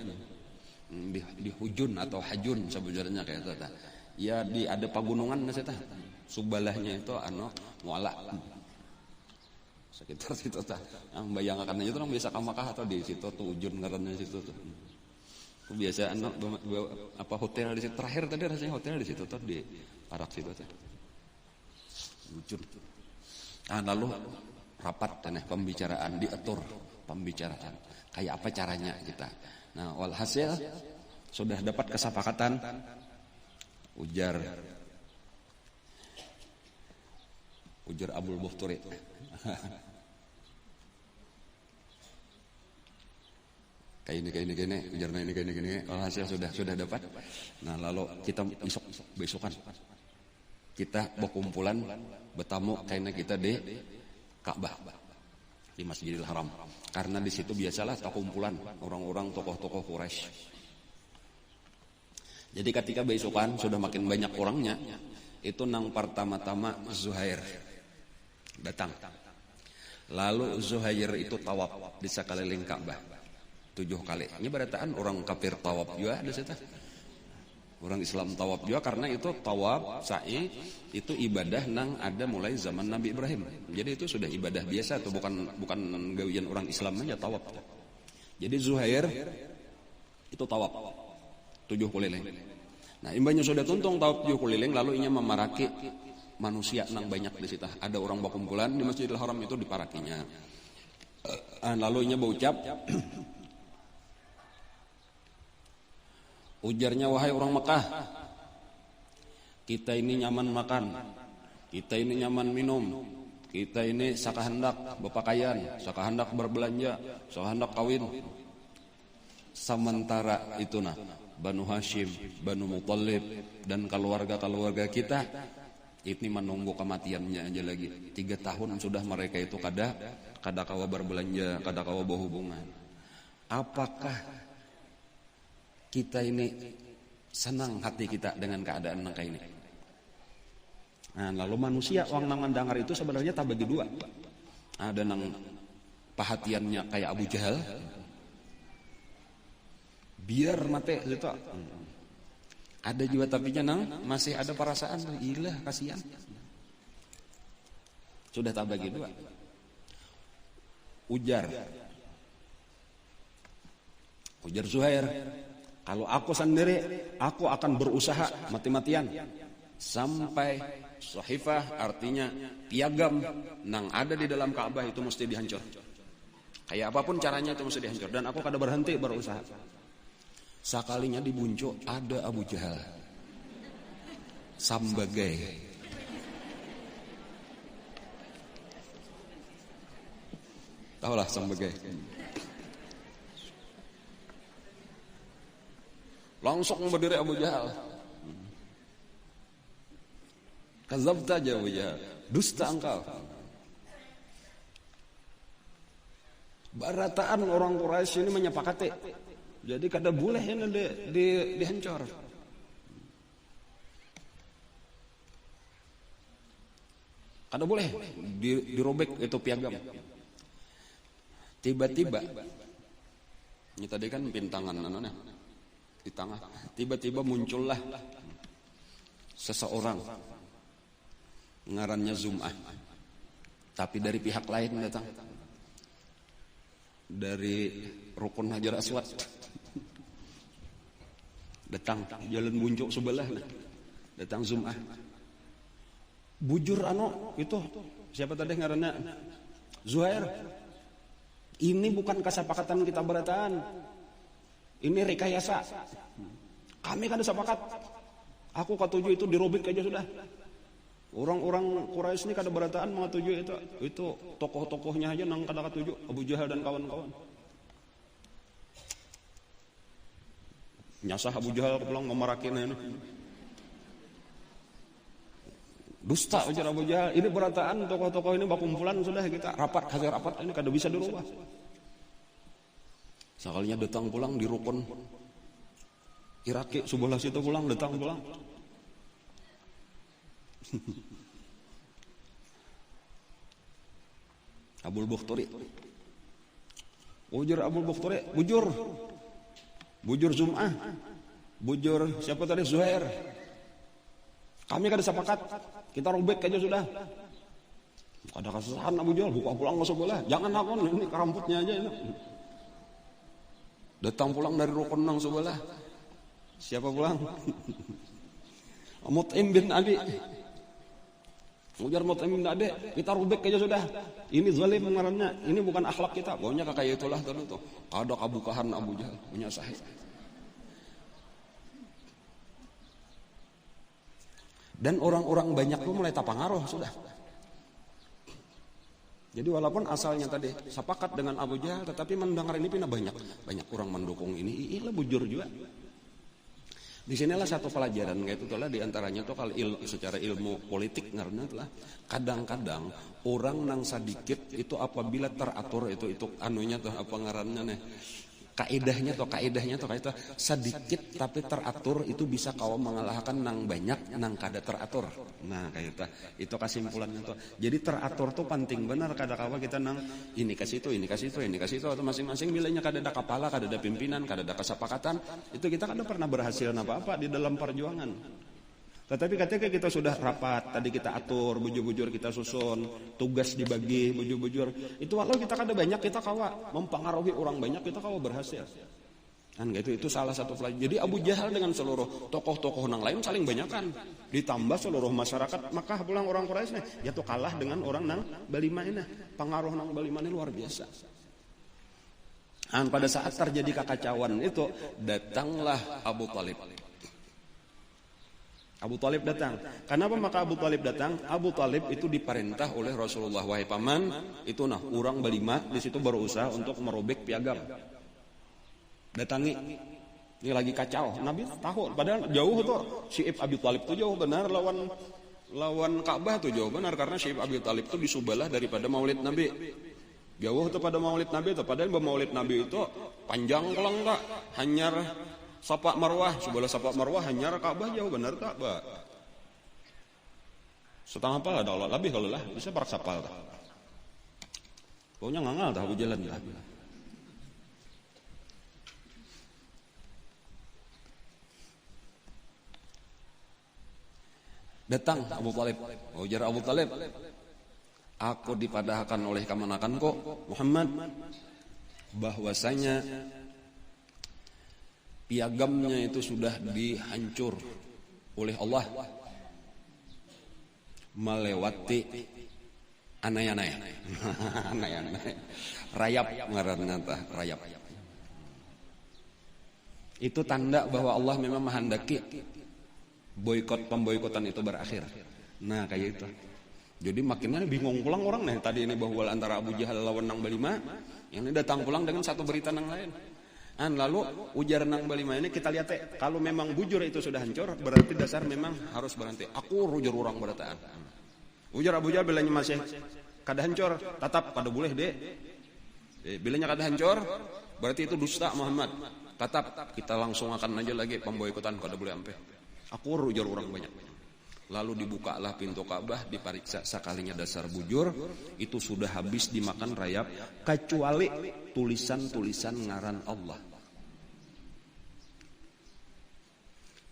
A: Di Hujun atau Hajun sebenarnya kayak itu tah. Ya ada pagunungan nasi tah. Subalahnya itu muala. Sekitar situ tah. Yang bayangkan aja tuh orang biasa ke Makkah atau di situ tuh ujun ngarannya situ tuh. Kebiasaan hotel di situ terakhir tadi rasanya hotel di situ tuh di parak situ tuh. Ujun. Lalu rapat pembicaraan diatur pembicaraan. Kayak apa caranya kita. Nah, walhasil sudah dapat kesepakatan ujar Abul Buhturi. Kayak ini, ujarnya ini kayak ini. Alhasil sudah dapat. Nah lalu kita besokan kita berkumpulan bertamu kayaknya kita di Ka'bah di Masjidil Haram. Karena di situ biasalah kumpulan orang-orang tokoh-tokoh Quraisy. Jadi ketika besokan sudah makin banyak orangnya, itu nang pertama-tama Zuhair datang. Lalu Zuhair itu tawaf di sekeliling Ka'bah 7 kali. Ini berataan orang kafir tawaf juga ada situ. Orang Islam tawaf juga karena itu tawaf sa'i itu ibadah nang ada mulai zaman Nabi Ibrahim. Jadi itu sudah ibadah biasa atau bukan gawian orang Islam aja tawaf. Jadi Zuhair itu tawaf 7 keliling. Nah, imbanya sudah tuntung tawaf 7 keliling lalu inya memaraki manusia nang banyak di situ. Ada orang berkumpulan di Masjidil Haram itu diparakinya. Lalu inya berucap ujarnya, wahai orang Mekah, kita ini nyaman makan, kita ini nyaman minum, kita ini sakahendak berpakaian, sakahendak berbelanja, sakahendak kawin. Sementara itu Banu Hashim, Banu Muttalib dan keluarga-keluarga kita ini menunggu kematiannya aja lagi. 3 tahun sudah mereka itu kada kawa berbelanja, kada kawa berhubungan. Apakah kita ini senang hati kita dengan keadaan kayak ini? Nah, lalu manusia wang nang mendengar itu sebenarnya tak bagi dua. Ada nang perhatiannya kayak Abu Jahal, biar mate gitu. Ada juga tapinya nang masih ada perasaan, ilah kasihan. Sudah tak bagi dua. Ujar Zuhair, kalau aku sendiri, aku akan berusaha mati-matian sampai sahifah, artinya piagam nang ada di dalam Ka'bah itu mesti dihancur. Kayak apapun caranya itu mesti dihancur. Dan aku kada berhenti berusaha. Sekalinya dibuncuk ada Abu Jahal sambagai. Tahulah sambagai. Langsung berdiri Abu Jahal. Kazabta aja Abu Jahal. Dusta engkau. Barataan orang Quraisy ini menyepakati. Jadi kada boleh ini dihancur. Kada boleh dirobek itu piagam. Tiba-tiba, ini tadi kan pintangan di tengah. Tiba-tiba muncullah seseorang, ngarannya Zum'ah, tapi dari pihak lain datang, dari Rukun Hajar Aswad. Datang jalan buncuk sebelah, datang Zum'ah. Bujur itu siapa tadi ngarannya Zuhair. Ini bukan kesepakatan kita berataan. Ini rekayasa. Kami kan sepakat. Aku ketujuh itu dirobek aja sudah. Orang-orang Quraisy ini kada berataan mengetujuh itu. Itu tokoh-tokohnya aja nang kada ketujuh, Abu Jahal dan kawan-kawan. Nyasah Abu Jahal pulang memarakin ini. Dusta ujar Abu Jahal. Ini berataan tokoh-tokoh ini bakumpulan sudah kita rapat, hasil rapat ini kada bisa dirubah. Sekalinya datang pulang di Rukun Iraki sebelah situ pulang, datang pulang. Abul Bukhturi. Bujur Abul Bukhturi, bujur Zum'ah, bujur siapa tadi Zuhair. Kami kada sepakat, kita robek aja sudah. Ada kesusahan Abu Jahal, buka pulang ke sebelah. Jangan nakon, ini rambutnya aja ini. Datang pulang dari Rukun nang sebelah. Siapa pulang? Mut'im bin Adi. Ujar Mut'im bin Adi, kita robek aja sudah. Ini zalim ngarannya, ini bukan akhlak kita. Pokoknya kayak itulah tadi tuh. Ada kebukaan Abu Jahal punya sahih. Dan orang-orang banyak tuh mulai tapangaruh sudah. Jadi walaupun asalnya tadi sepakat dengan Abu Jahal, tetapi mendengar ini pindah banyak orang mendukung ini. Ilah bujur juga. Di sinilah satu pelajaran kayak itu lah diantaranya tuh kalau secara ilmu politik karena telah kadang-kadang orang nang sedikit itu apabila teratur itu anunya tuh apa ngarannya nih. Kaidahnya tuh kayak itu sedikit tapi teratur itu bisa kau mengalahkan nang banyak nang kada teratur. Nah kayak itu kesimpulannya tuh. Jadi teratur tuh penting benar kada kawa kita nang ini kasih itu atau masing-masing bilanya kada ada kepala, kada ada pimpinan, kada ada kesepakatan, itu kita kada pernah berhasil apa-apa di dalam perjuangan. Tetapi ketika kita sudah rapat, tadi kita atur, bujur-bujur kita susun, tugas dibagi, bujur-bujur. Itu walau kita kada banyak, kita kawa mempengaruhi orang banyak, kita kawa berhasil. Kan itu salah satu pelajaran. Jadi Abu Jahal dengan seluruh tokoh-tokoh nang lain saling banyakan. Ditambah seluruh masyarakat Makkah pulang orang Quraisy nih, yaitu kalah dengan orang nang Balima ini. Pengaruh nang Balima ini luar biasa. Dan pada saat terjadi kekacauan itu, datanglah Abu Talib. Abu Talib datang. Kenapa maka Abu Talib datang? Abu Talib itu diperintah oleh Rasulullah, wahai paman, itu orang Balima di situ berusaha untuk merobek piagam. Datangi. Ini lagi kacau. Nabi tahu, padahal jauh tuh Syi'ib Abi Talib tuh jauh benar lawan Ka'bah tuh jauh benar karena Syi'ib Abi Talib tuh disubalah daripada Maulid Nabi. Jauh tuh pada Maulid Nabi tuh, padahal Maulid Nabi itu panjang kelang tak, hanyar Safa Marwah, sebelah Safa Marwah hanyar Ka'bah jauh benar tak, Pak. Setengah apa ada Allah lebih kalau lah bisa parak sapal tah. Pokoknya ngangal tah jalan tah. Datang Abu Talib. Ujar Abu Talib, aku dipadahkan oleh kamanakan kok Muhammad bahwasanya piagamnya itu sudah dihancur oleh Allah melewati anay-anay. Anay-anay. Rayap ngaranna tah, rayap. Itu tanda bahwa Allah memang menghendaki pemboikotan itu berakhir. Nah kayak itu. Jadi makinnya bingung pulang orang nih. Tadi ini bahwa antara Abu Jahal lawan Nang Balima, yang ini datang pulang dengan satu berita yang lain. Lalu ujar Nang Balima ini kita lihat kalau memang bujur itu sudah hancur, berarti dasar memang harus berhenti. Aku rujuk orang berataan. Ujar Abu Jahal bilanya masih kada hancur, tetap pada boleh deh. Bilanya kada hancur, berarti itu dusta Muhammad. Tetap kita langsung akan aja lagi pemboikotan kada boleh ampe. Aku rujuk orang banyak. Lalu dibukalah pintu Ka'bah, diperiksa sekalinya dasar bujur, itu sudah habis dimakan rayap, kecuali tulisan-tulisan ngaran Allah.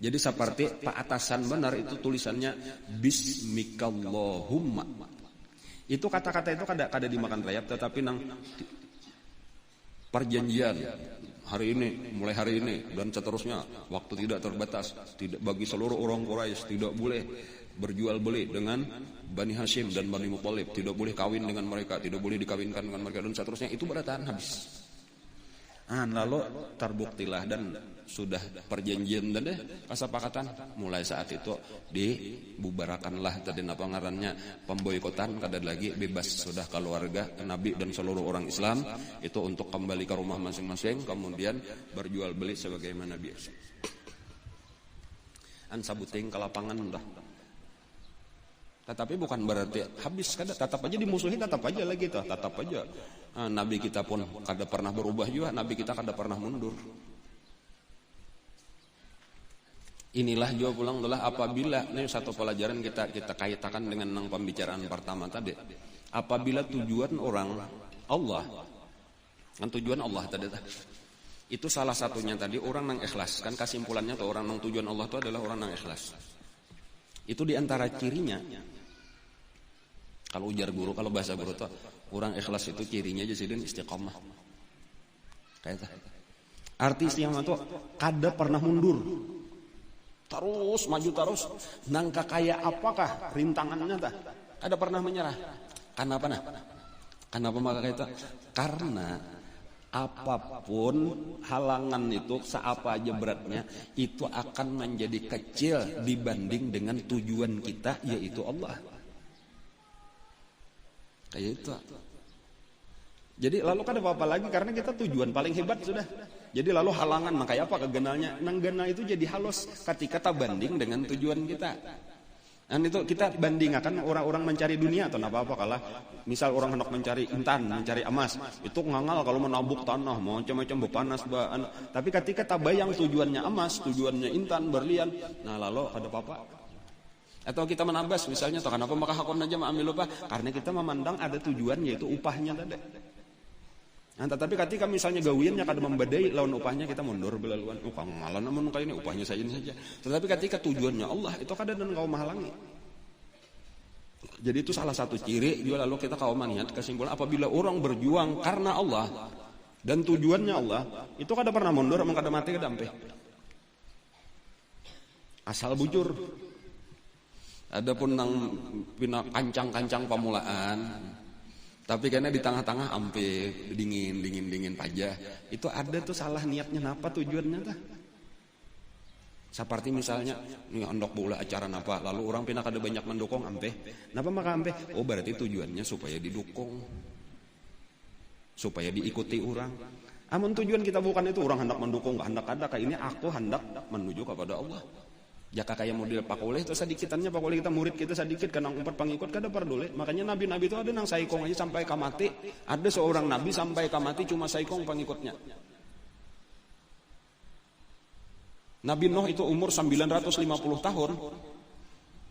A: Jadi seperti Pak Atasan benar itu tulisannya Bismikallahumma. Itu kata-kata itu kada dimakan rayap, tetapi nang perjanjian hari ini, mulai hari ini dan seterusnya, waktu tidak terbatas, tidak bagi seluruh orang Quraisy tidak boleh berjual beli dengan Bani Hashim dan Bani Muthalib, tidak boleh kawin dengan mereka, tidak boleh dikawinkan dengan mereka dan seterusnya. Itu beratahan habis. Lalu terbuktilah dan sudah perjanjian dan kesepakatan. Mulai saat itu dibubarkanlah tadi apa ngarannya pemboikotan, kada lagi bebas sudah keluarga Nabi dan seluruh orang Islam itu untuk kembali ke rumah masing-masing, kemudian berjual beli sebagaimana biasa. Sabuting ke lapangan dah. Tetapi bukan berarti habis, kada tetap aja dimusuhi, tetap aja lagi tuh, tetap aja. Nabi kita pun kada pernah berubah juga, Nabi kita kada pernah mundur. Inilah juga pulang adalah apabila ini satu pelajaran kita kaitkan dengan nang pembicaraan pertama tadi. Apabila tujuan orang Allah, kan tujuan Allah tadi itu salah satunya tadi orang nang ikhlas, kan kesimpulannya tuh orang nang tujuan Allah itu adalah orang nang ikhlas. Itu diantara cirinya. Kalau ujar guru, kalau bahasa guru tuh orang ikhlas itu cirinya aja sidin istiqomah. Kayak itu. Arti istiqomah tuh kada pernah mundur. Terus maju terus. Nangka kayak apakah rintangannya tah? Kada pernah menyerah. Kenapa nah? Kenapa maka kayak itu? Karena apapun halangan itu seapa aja beratnya itu akan menjadi kecil dibanding dengan tujuan kita yaitu Allah. Kayak itu. Jadi lalu kan apa lagi karena kita tujuan paling hebat sudah. Jadi lalu halangan makanya apa kegenalnya nang gena itu jadi halus ketika kita banding dengan tujuan kita. Dan itu kita bandingkan orang-orang mencari dunia atau apa-apa kalah. Misal orang hendak mencari intan, mencari emas, itu ngangal kalau menabuk tanah, mau macam-macam bepanas, tapi ketika tabayang tujuannya emas, tujuannya intan, berlian, nah lalu ada apa-apa. Atau kita menambas misalnya, atau kenapa maka hakon aja ambil lupa? Karena kita memandang ada tujuan yaitu upahnya tadi. Nah, tetapi ketika misalnya gawiannya kada membadai lawan upahnya kita mundur belaluan. Ngalan namun kali ini upahnya saya ini saja. Tetapi ketika tujuannya Allah itu kada dan kau menghalangi. Jadi itu salah satu ciri juga lalu kita kau maniat kesimpulan apabila orang berjuang karena Allah dan tujuannya Allah itu kada pernah mundur, emang kada mati kada ampe. Asal bujur. Adapun nang pina kancang-kancang pamulaan. Tapi karena di tengah-tengah ampe dingin pajah. Itu ada tuh salah niatnya napa tujuannya tah. Seperti misalnya nih andok bola acara napa lalu orang pina kada banyak mendukung ampe. Napa maka ampe? Oh berarti tujuannya supaya didukung. Supaya diikuti orang. Amun tujuan kita bukan itu orang hendak mendukung, hendak ada kayak ini aku hendak menuju kepada Allah. Jaka kayak model pakoleh itu sedikitannya pakoleh kita murid kita sedikit karena umpat pengikut kada perdule. Makanya nabi-nabi itu ada nang saikong aja sampai kamati. Ada seorang nabi sampai kamati cuma saikong pengikutnya. Nabi Nuh itu umur 950 tahun.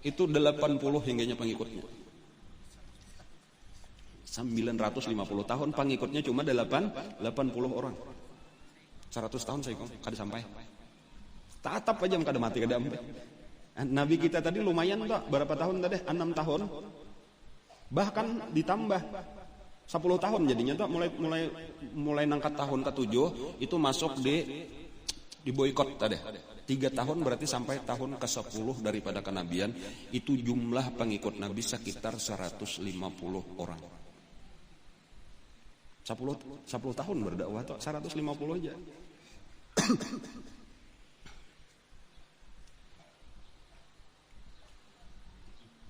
A: Itu 80 hingganya pengikutnya. 950 tahun pengikutnya cuma 80 orang. 100 tahun saya kada sampai. Tatap aja kada mati kada sampai. Nabi kita tadi lumayan tak berapa tahun tadi? 6 tahun. Bahkan ditambah 10 tahun jadinya tuh mulai nangkat tahun ke-7 itu masuk di boikot tadi. 3 tahun berarti sampai tahun ke-10 daripada kenabian itu jumlah pengikut Nabi sekitar 150 orang. 10 tahun berdakwah tuh 150 aja.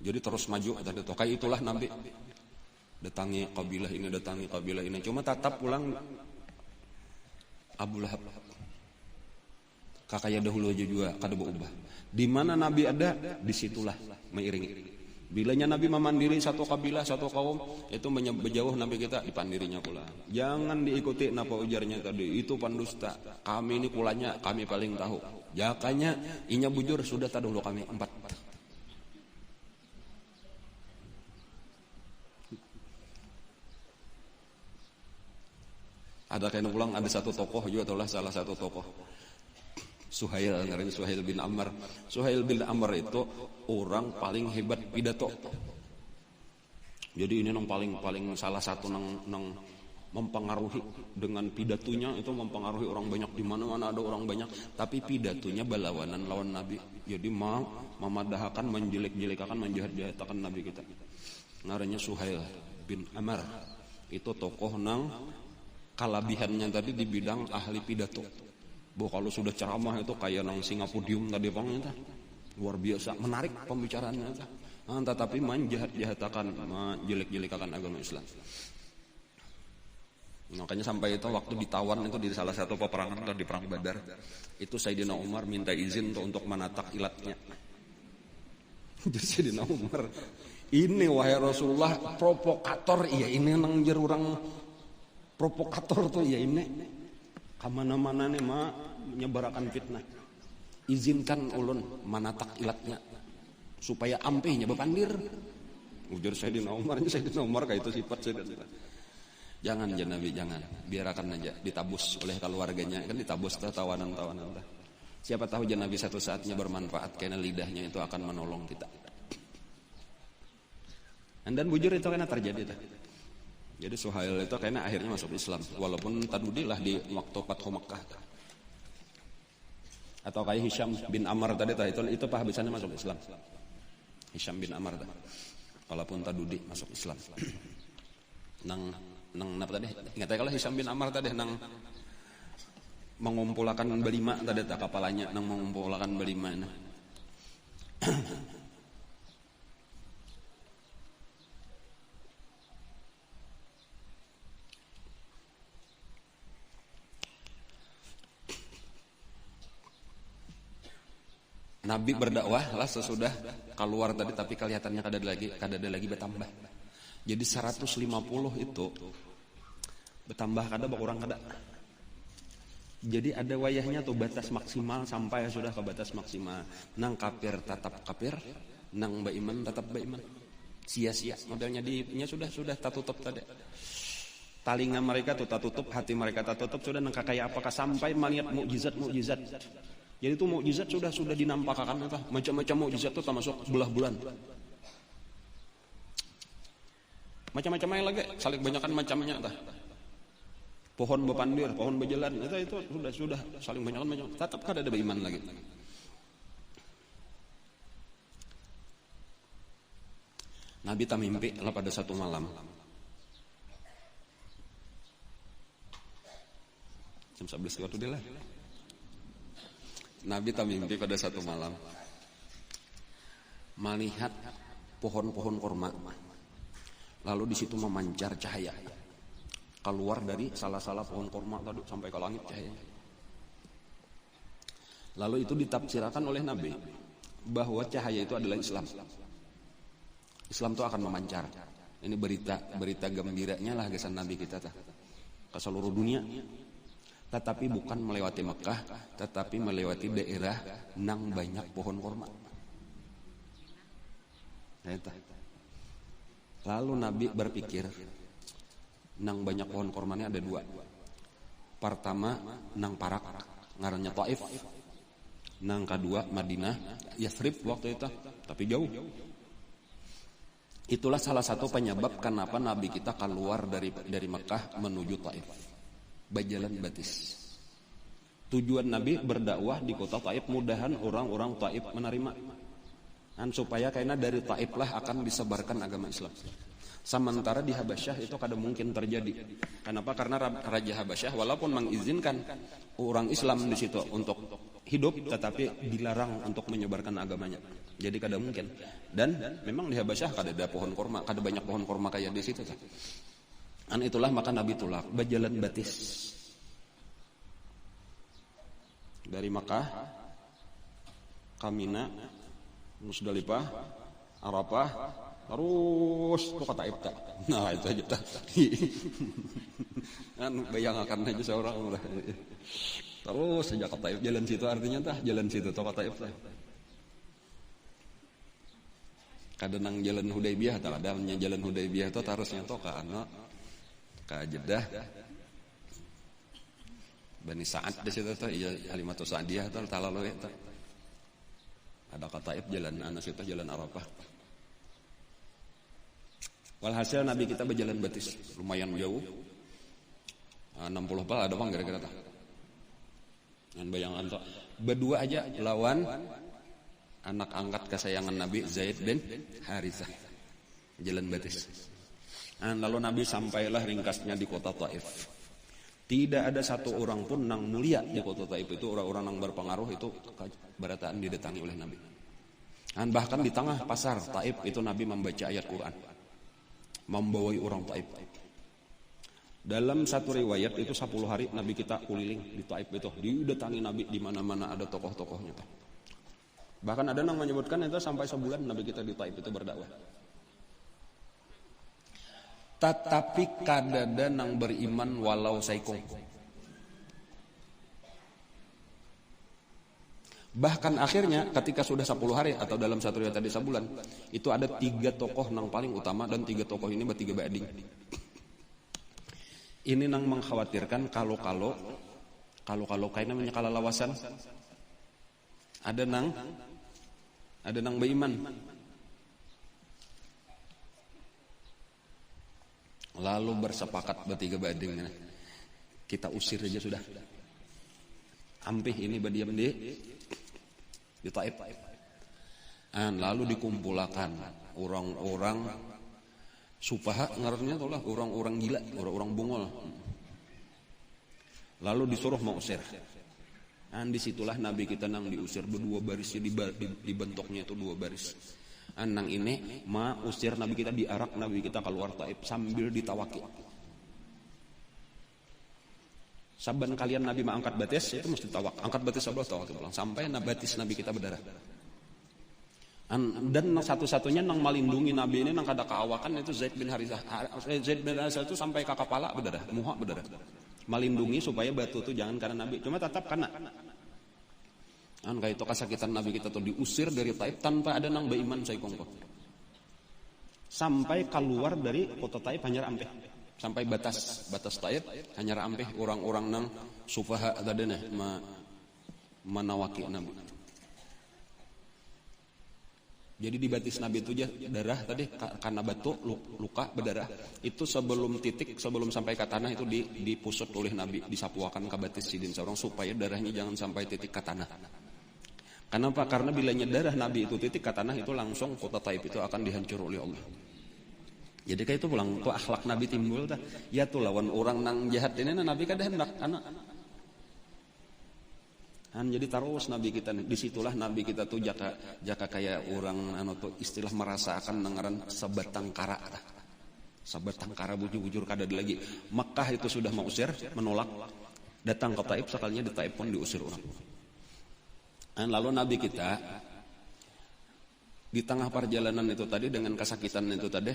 A: Jadi terus maju tadi tuh. Kayak itulah Nabi. Datangi kabilah ini. Cuma tatap pulang Abu Lahab. Kakaknya dahulu aja juga kada berubah. Di mana Nabi ada, disitulah mengiringi. Bilanya Nabi memandiri satu kabilah, satu kaum, itu menjauh Nabi kita dipandirinya pula. Jangan diikuti napa ujarnya tadi, itu pendusta. Kami ini kulanya, kami paling tahu. Jakanya inya bujur sudah tak dulu kami 4. Ada kena pulang ada satu tokoh juga itulah salah satu tokoh. Suhail, namanya Suhail bin Ammar. Suhail bin Ammar itu orang paling hebat pidato. Jadi ini yang paling salah satu nang mempengaruhi dengan pidatonya itu mempengaruhi orang banyak di mana-mana ada orang banyak. Tapi pidatonya berlawanan lawan Nabi. Jadi memadahkan, menjelek-jelekakan, menjahat-jahatakan Nabi kita. Namanya Suhail bin Ammar. Itu tokoh nang kalabihannya tadi di bidang ahli pidato. Kalau sudah ceramah itu kayak nang Singapodium tadi bang itu luar biasa menarik pembicaraannya itu. Tetapi menjahat-jahatakan, menjelek-jelekakan agama Islam. Makanya sampai itu waktu ditawan itu di salah satu peperangan atau di perang Badar itu Sayyidina Umar minta izin untuk menatak ilatnya. Jadi Sayyidina Umar ini wahai Rasulullah provokator iya ini nang jerurang provokator tuh ya ini. Kamana-mana nih menyebarkan fitnah. Izinkan ulun manatak ilatnya supaya ampehnya bepandir. Ujar Sayyidina Umar kayak itu sifat Sayyidina. Jangan ya Nabi, jangan. Biarkan aja ditabus oleh keluarganya, kan ditabus tawanan-tawanan. Siapa tahu ya Nabi satu saatnya bermanfaat karena lidahnya itu akan menolong kita. Dan bujur itu karena terjadi tuh. Jadi Suhail itu kayaknya akhirnya masuk Islam walaupun tadudilah di waktu Fathu Makkah. Atau kayak Hisham bin Ammar tadi itu pahabisannya masuk Islam. Hisham bin Ammar tadi. Walaupun tadudi masuk Islam. Nang apa tadi? Ingat kalau Hisham bin Ammar tadi nang mengumpulkan berlima tadi tak kepalanya nang mengumpulkan berlima. Nabi berdakwah lah sesudah keluar tadi tapi kelihatannya kada ada lagi bertambah. Jadi 150 itu bertambah kada berkurang kada. Jadi ada wayahnya tuh batas maksimal sampai sudah ke batas maksimal. Nang kafir tetap kafir, nang beriman tetap beriman. Sia-sia modelnya nya sudah tak tutup tadi. Talingan mereka tuh tak tutup, hati mereka tak tutup sudah nang kayak apakah sampai melihat mukjizat. Jadi itu mukjizat sudah dinampakkan apa? Macam-macam mukjizat itu termasuk belah bulan. Macam-macam yang lagi, saling banyakan macamnya tah. Pohon bepandir, pohon berjalan, itu sudah saling banyakan macam. Tetap kada ada beriman lagi. Nabi tak mimpi lah pada satu malam. Jam 11 waktu dia lah. Nabi tak mimpi pada satu malam melihat pohon-pohon korma, lalu di situ memancar cahaya keluar dari salah-salah pohon korma tadi sampai ke langit cahayanya. Lalu itu ditafsirkan oleh Nabi bahwa cahaya itu adalah Islam. Islam itu akan memancar. Ini berita gembiranya lah kesan Nabi kita ke seluruh dunia. Tetapi bukan melewati Mekah, tetapi melewati daerah nang banyak pohon korma. Lalu Nabi berpikir, nang banyak pohon kormanya ada dua. Pertama nang Parak, ngarannya Taif. Nang kedua Madinah, Yathrib waktu itu, tapi jauh. Itulah salah satu penyebab kenapa Nabi kita keluar dari Mekah menuju Taif. Berjalan batis. Tujuan Nabi berdakwah di kota Taif, mudahan orang-orang Taif menerima. Dan supaya karena dari Taif lah akan disebarkan agama Islam. Sementara di Habasyah itu kada mungkin terjadi. Kenapa? Karena Raja Habasyah walaupun mengizinkan orang Islam di situ untuk hidup, tetapi dilarang untuk menyebarkan agamanya. Jadi kada mungkin. Dan memang di Habasyah kada ada pohon korma, kada banyak pohon korma kayak di situ. Dan itulah maka Nabi tulak berjalan batis dari Makkah, Mina, Musdalifah, Arafah, terus tuh kata Taif. Nah itu aja tak. Kan bayangkan aja seorang lah. Terus saja kata Taif, jalan situ artinya tah jalan situ tuh kata Taif. Kadang jalan Hudaybiyah, tak ada jalan Hudaybiyah itu harusnya tuh ke Jeddah. Bani Sa'ad di situ tuh, iya Halimatu Sa'diyah tuh talalu itu. Ada kata Taif jalan anas itu jalan Arafah. Walhasil Nabi kita berjalan batis lumayan jauh. 60 pal ada bang kira-kira tak? Dan bayangan tuh berdua aja lawan anak angkat kesayangan Nabi Zaid bin Harithah. Jalan batis. Dan lalu Nabi sampailah ringkasnya di kota Taif. Tidak ada satu orang pun nang mulia di kota Taif itu, orang-orang yang berpengaruh itu berataan didatangi oleh Nabi. Dan bahkan di tengah pasar Taif itu Nabi membaca ayat Quran, membawai orang Taif. Dalam satu riwayat itu 10 hari Nabi kita keliling di Taif itu, didatangi Nabi di mana-mana ada tokoh-tokohnya. Bahkan ada yang menyebutkan itu sampai sebulan Nabi kita di Taif itu berdakwah. Tetapi kadada nang beriman walau saikong. Bahkan akhirnya ketika sudah 10 hari atau dalam satu riwayat tadi sebulan, itu ada 3 tokoh nang paling utama dan 3 tokoh ini bertiga bading. Ini nang mengkhawatirkan kalau kayak namanya kalalawasan. Ada nang beriman. Lalu bersepakat bertiga bading, kita usir aja sudah. Ampih ini berdiam di Taif. Lalu dikumpulkan orang-orang sufaha, ngarannya itulah orang-orang gila, orang-orang bungol. Lalu disuruh mau usir. Dan disitulah Nabi kita nang diusir berdua baris, dibentuknya itu 2 baris. Anang ini usir Nabi kita, diarak Nabi kita keluar Taif sambil ditawaki. Saban kalian Nabi angkat batis itu mesti tawak. Angkat batis Allah tawak pulang sampai batis Nabi kita berdarah. Dan satu-satunya nang melindungi Nabi ini nang kada keawakan itu Zaid bin Harithah. Zaid bin Harithah itu sampai ke kepala berdarah, muha berdarah. Melindungi supaya batu itu jangan karena Nabi, cuma tetap kena. Kayak itu kesakitan Nabi kita tuh diusir dari Taif tanpa ada nang beriman saya kongko. Sampai keluar dari kota Taif hanya ampeh. Sampai batas Taif hanya ampeh orang-orang nang sufaha tadana manawaki Nabi. Jadi di batis Nabi itu aja darah tadi karena batu luka berdarah. Itu sebelum sampai ke tanah itu dipusut oleh Nabi, disapuakan ke batis sidin seorang supaya darahnya jangan sampai titik ke tanah. Kenapa? Karena bilanya darah Nabi itu titik ke tanah itu langsung kota Taif itu akan dihancur oleh Allah. Jadi kayak itu pulang tuh akhlak Nabi timbul dah. Ya tuh lawan orang nang jahat ini Nabi kada hendak anak. Jadi terus Nabi kita disitulah Nabi kita tuh jaka kayak orang tuh istilah merasakan nengaran sebatang kara. Sebatang kara bujur-bujur kada ada lagi. Makkah itu sudah mau usir, menolak. Datang ke Taif sekalinya di Taif pun diusir orang. Dan lalu Nabi kita di tengah perjalanan itu tadi dengan kesakitan itu tadi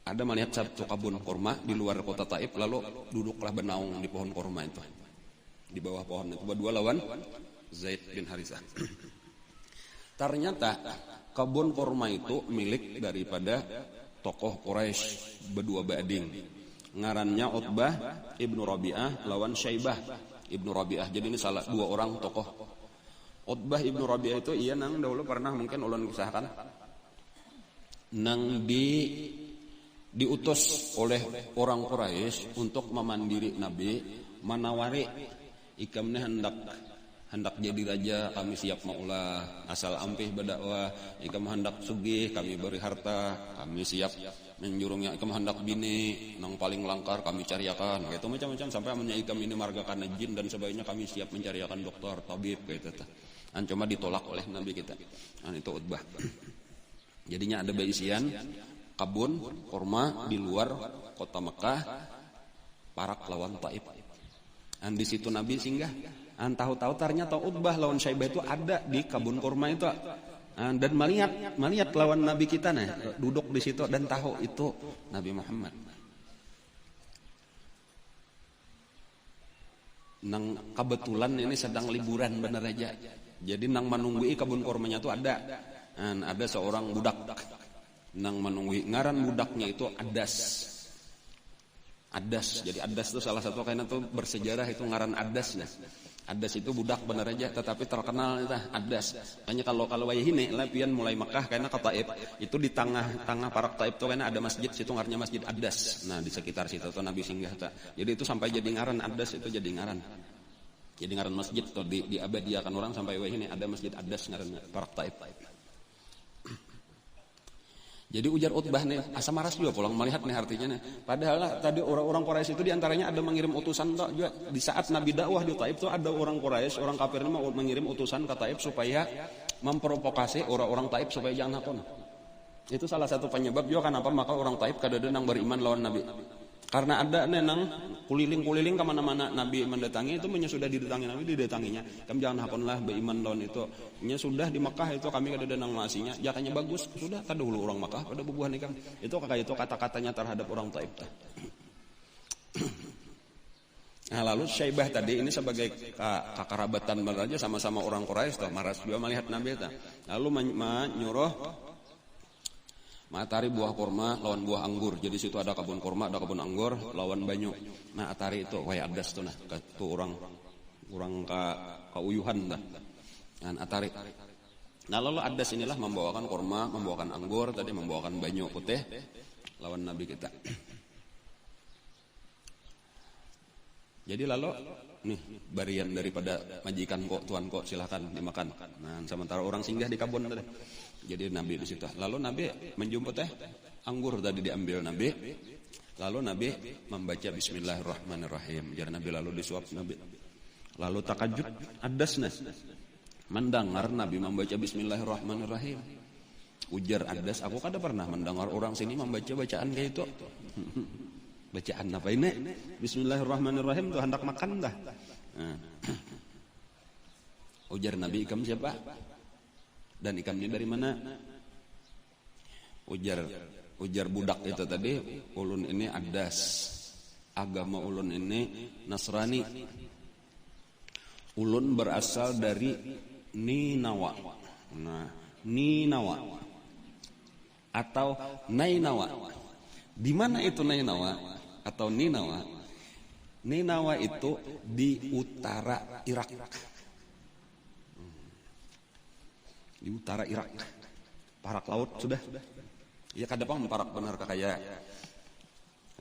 A: ada melihat satu kebun kurma di luar kota Taif, lalu duduklah bernaung di pohon kurma itu, di bawah pohon itu berdua lawan Zaid bin Harithah. Ternyata kebun kurma itu milik daripada tokoh Quraisy berdua bading. Ngarannya Utbah ibnu Rabi'ah lawan Syaibah ibnu Rabi'ah. Jadi ini salah dua orang tokoh. Utbah ibnu Rabi'ah itu iya nang dahulu pernah mungkin ulun kisahkan. Nang diutus oleh orang Quraisy untuk memandiri Nabi, manawari ikamnya hendak jadi raja, kami siap maulah, asal ampih berdakwah. Ikam hendak sugih, kami beri harta, kami siap menjurungnya. Ikam hendak bini, nang paling langkar kami cariakan. Gitu macam-macam sampai amanya ikam ini marga karena jin dan sebagainya, kami siap mencariakan dokter, tabib gitu. Cuma ditolak oleh Nabi kita. Itu Utbah. Jadinya ada baisian kebun kurma di luar kota Mekah, parak lawan Taif. Di situ Nabi singgah. Tahu-tahu ternyata Utbah lawan Syaibah itu ada di kebun kurma itu. Dan melihat lawan Nabi kita duduk di situ dan tahu itu Nabi Muhammad. Nang kebetulan ini sedang liburan bener aja. Jadi nang menunggui kebun kurmanya itu ada seorang budak. Nang menunggui, ngaran budaknya itu Adas. Jadi Adas itu salah satu kayaknya tuh bersejarah itu ngaran Adas. Adas itu budak bener aja, tetapi terkenal itu Adas. Hanya kalau wayah ini lapian mulai Mekah kayaknya ke Taif, itu di tengah parak Taif tuh kayaknya ada masjid, situ ngarannya Masjid Adas. Nah, di sekitar situ tuh Nabi singgah tuh. Jadi itu sampai jadi ngaran Adas, itu jadi ngaran. Jadi ngaran masjid tuh diabadiakan orang sampai wayah ini ada Masjid Adas ngarannya parak Taif. Jadi ujar Utbah nih, asa maras juga pulang melihat nih artinya nih. Padahal tadi orang-orang Quraisy itu diantaranya ada mengirim utusan tuh juga. Di saat Nabi dakwah di Taif tuh ada orang Quraisy, orang kafir mau mengirim utusan ke Taif supaya memprovokasi orang-orang Taif supaya jangan hakon. Itu salah satu penyebab juga kenapa maka orang Taif kadang-kadang nang beriman lawan Nabi. Karena ada nenang kuliling-kuliling kemana-mana Nabi mendatangi itu sudah didatangi Nabi didatanginya. Kamu jangan hakonlah beriman lawan itu. Nya sudah di Mekah itu kami kadang-kadang nang nasinya jakanya bagus. Sudah tadi dulu orang Mekah pada bubuhan ikam. Itu kayak itu kata-katanya terhadap orang Taif. Nah, lalu Syaibah tadi ini sebagai kekerabatan aja sama-sama orang Quraisy maras juga melihat Nabi itu. Lalu menyuruh atari buah kurma lawan buah anggur. Jadi situ ada kebun kurma, ada kebun anggur lawan banyu. Nah, atari itu waya Adas tuh itu orang kauyuhan dah. Nah, atari. Nah, lalu Adas inilah membawakan kurma, membawakan anggur, tadi membawakan banyu putih lawan Nabi kita. Jadi lalu nih barian daripada majikan kok tuan kok silakan dimakan. Nah, sementara orang singgah di kebun tadi. Jadi Nabi di situ. Lalu Nabi menjemput anggur tadi diambil Nabi. Lalu Nabi membaca Bismillahirrahmanirrahim. Jadi Nabi lalu disuap Nabi. Lalu takajud Adas mendengar Nabi membaca Bismillahirrahmanirrahim. Ujar Adas, aku kada pernah mendengar orang sini membaca bacaan kayak itu. Bacaan apa ini? Bismillahirrahmanirrahim tuh hendak makan dah. Ujar Nabi, ikam siapa? Dan ikamnya dari mana? Ujar budak itu tadi, ulun ini Adas. Agama ulun ini Nasrani. Ulun berasal dari Ninawa. Nah, Ninawa atau Nainawa. Di mana itu Nainawa atau Ninawa? Ninawa itu di utara Irak. Di utara Irak, parak laut sudah. Ya kadang parak benar kayak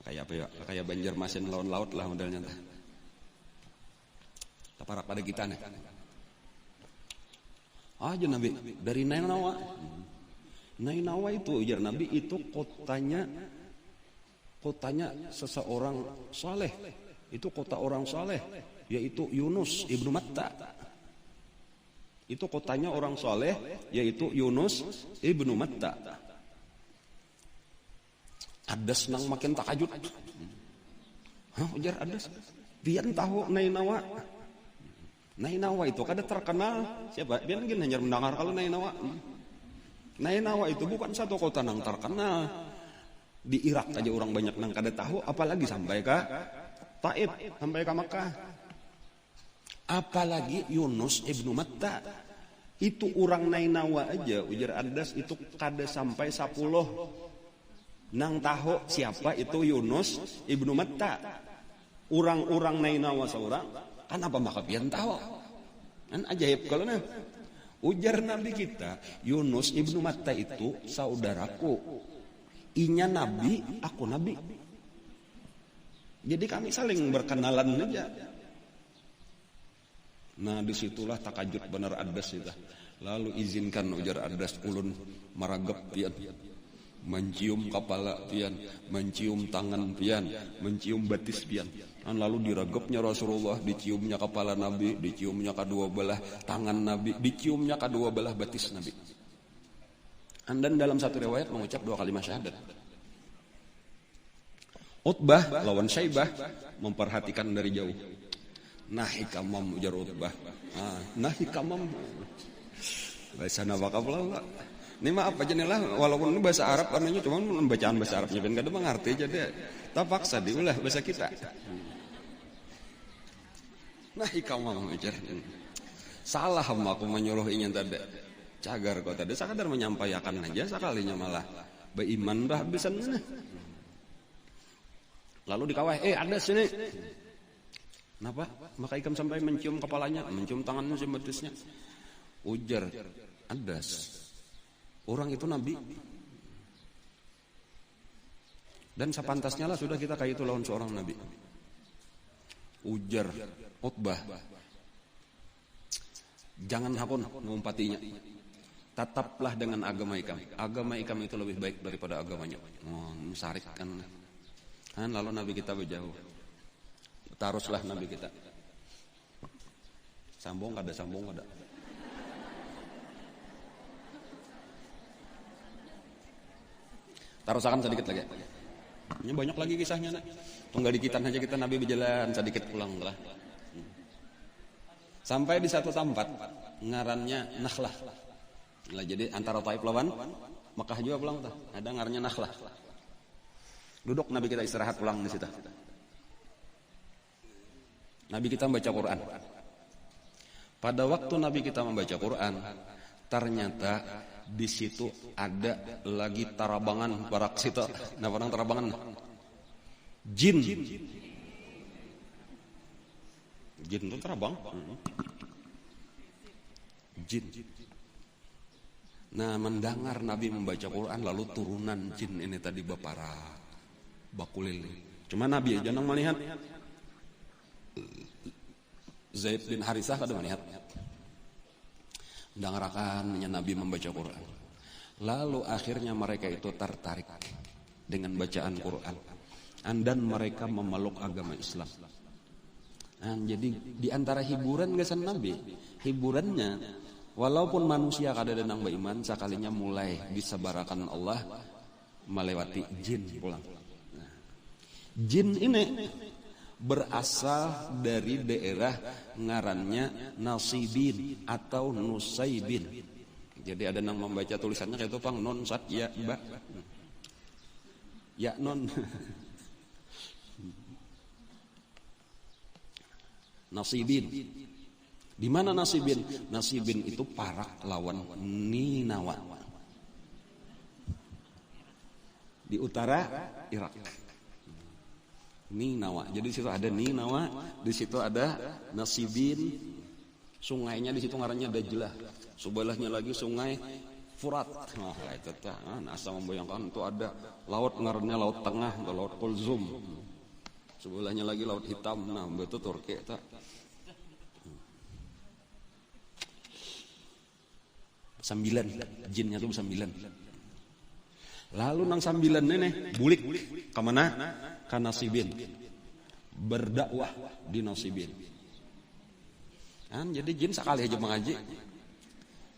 A: apa ya? Kayak Banjarmasin lawan laut lah modelnya. Parak pada kita nih. Aja Nabi dari Nainawa. Nainawa itu ujar Nabi itu kotanya seseorang saleh. Itu kota orang saleh, yaitu Yunus ibnu Matta. Itu kotanya orang soleh, yaitu Yunus ibnu Matta. Adas nang makin takajud. Ujar Adas, pian tahu Nainawa. Nainawa itu kada terkenal. Siapa? Pian gini hanya mendengar kalau Nainawa. Nainawa itu bukan satu kota nang terkenal. Di Irak aja orang banyak nang kada tahu, apalagi sampai ke Taif, sampai ke Makkah. Apalagi Yunus ibnu Matta. Itu orang Nainawa aja ujar Adas itu kada sampai 10 nang tahu siapa itu Yunus ibnu Matta. Orang-orang Nainawa seorang kan apa maka pian tahu kan ajaib kalau nah ujar Nabi kita Yunus ibnu Matta itu saudaraku, inya Nabi aku Nabi, jadi kami saling berkenalan aja. Nah disitulah takajud benar Adas itu. Lalu izinkan ujar Adas ulun maragep pian, mencium kepala pian, mencium tangan pian, mencium batis pian. Dan lalu diragepnya Rasulullah, diciumnya kepala Nabi, diciumnya kedua belah tangan Nabi, diciumnya kedua belah batis Nabi. Dan dalam satu riwayat mengucap 2 kalimat syahadat. Utbah lawan Syaibah memperhatikan dari jauh. Nahi kamam ujar Utbah. Nahi kamam. Bahasa Nabaka pula. Ini maaf aja nih lah, walaupun ini bahasa Arab anunya cuma bacaan bahasa Arabnya ben kada mengerti jadi terpaksa diulah bahasa kita. Nahi kamam ujar. Salah aku menyuruh ingin tadi. Cagar kau tadi sekadar menyampaikan aja sekalinya malah beriman dah bisa mana. Lalu dikawai, ada sini. Kenapa? Maka ikam sampai mencium kepalanya, mencium tangannya, mencium batisnya. Ujar, Adas. Orang itu Nabi. Dan sepantasnya lah sudah kita kayak itu lawan seorang Nabi. Ujar, Utbah. Jangan hakun mengumpatinya. Tetaplah dengan agama ikam. Agama ikam itu lebih baik daripada agamanya. Musarik kan. Lalu Nabi kita berjauh. Taruslah Nabi kita. Sambung kada. Tarusakan sedikit lagi. Ini banyak lagi kisahnya nak. Tunggal dikitan aja kita Nabi berjalan sedikit pulang lah. Sampai di satu tempat ngarannya Nakhlah. Nah, jadi antara Taif lawan Mekah juga pulang tuh. Ada ngarannya Nakhlah. Duduk Nabi kita istirahat pulang di situ. Nabi kita membaca Quran. Pada waktu Nabi kita membaca Quran, ternyata di situ ada lagi tarabangan barak situ. Nah, orang tarabangan jin. Jin itu terabang. Jin. Nah, mendengar Nabi membaca Quran lalu turunan jin ini tadi bapara bakulil. Cuma Nabi aja nang melihat. Zaid bin Harisah kada melihat. Mendengarkan Nabi membaca Quran. Lalu akhirnya mereka itu tertarik dengan bacaan Quran. Dan mereka memeluk agama Islam. Jadi di antara hiburan gasan Nabi, hiburannya walaupun manusia kada denang beriman, sekalinya mulai disabarakan Allah melewati jin pulang. Jin ini berasal dari daerah ngarannya Nasibin atau Nusaibin. Jadi ada yang membaca tulisannya kayak itu pang non sat ya ba. Ya non. Nasibin. Di mana Nasibin? Nasibin itu Parak lawan Ninawa. Di utara Irak. Ninawa. Jadi di situ ada Ninawa, di situ ada Nasibin. Sungainya di situ ngarannya Dajlah. Sebelahnya lagi sungai Furat. Nah, itu tah. Asa membayangkan itu ada laut ngarannya Laut Tengah atau Laut Kulzum. Sebelahnya lagi Laut Hitam. Nah, betul Turki tah. Sambilan, jinnya tuh 9. Lalu nang 9 ini bulik ke mana? Ke Nasibin. Berdakwah di Nasibin. Kan jadi jin sekali aja mengaji.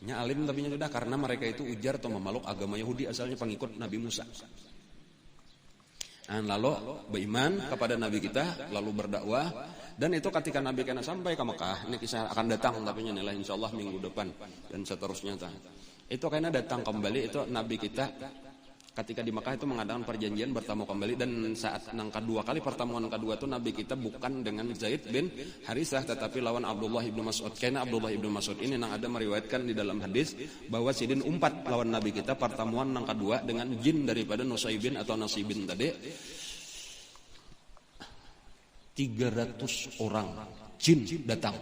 A: Nya alim tapi nya sudah karena mereka itu ujar atau memeluk agama Yahudi asalnya pengikut Nabi Musa. Lalu beriman kepada Nabi kita, lalu berdakwah. Dan itu ketika Nabi kena sampai ke Mekah, ini kisah akan datang tapi nilai insyaallah minggu depan dan seterusnya. Itu karena datang kembali itu Nabi kita Ketika di Mekah itu mengadakan perjanjian bertemu kembali, dan saat nang kedua kali pertemuan kedua itu Nabi kita bukan dengan Zaid bin Harisah tetapi lawan Abdullah ibnu Mas'ud. Karena Abdullah ibnu Mas'ud ini nang ada meriwayatkan di dalam hadis bahwa sidin umpat lawan Nabi kita pertemuan nang kedua dengan jin daripada Nusaybin atau Nasibin tadi. 300 orang jin datang.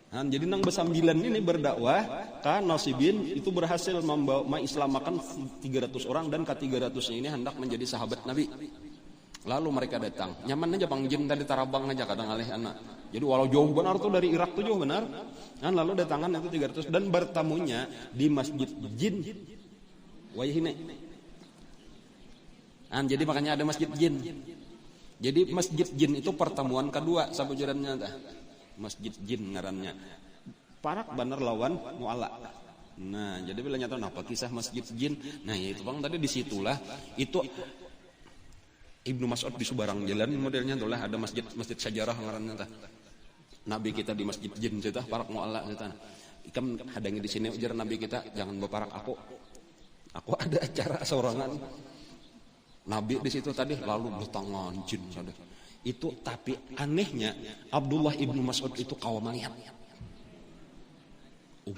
A: Nah, jadi nang besambilan ini berdakwah kan Nasibin itu berhasil membawa mengislamkan 300 orang, dan ke-300 ini hendak menjadi sahabat Nabi. Lalu mereka datang. Nyaman aja bang jin tadi tarabang aja kadang alih anak. Jadi walau jauh benar tuh dari Irak tuh jauh benar. Kan lalu datangan itu 300 dan bertamunya di masjid jin. Wayhine. Jadi makanya ada masjid jin. Jadi masjid jin itu pertemuan kedua sabujurannya dah. Masjid jin ngarannya. Parak bener lawan mu'ala. Nah, jadi bila nyata apa kisah masjid jin. Nah, ya itu bang tadi disitulah itu Ibnu Mas'ud di Subarang jalan modelnya itulah ada masjid Sajarah ngarannya tah. Nabi kita di masjid jin cerita parak mu'ala cerita. Ikam hadangi di sini ujar Nabi kita jangan berparak aku ada acara sorangan. Nabi di situ tadi lalu bertangan jin saudara. Itu tapi anehnya Abdullah ibnu Mas'ud itu kawan melihat.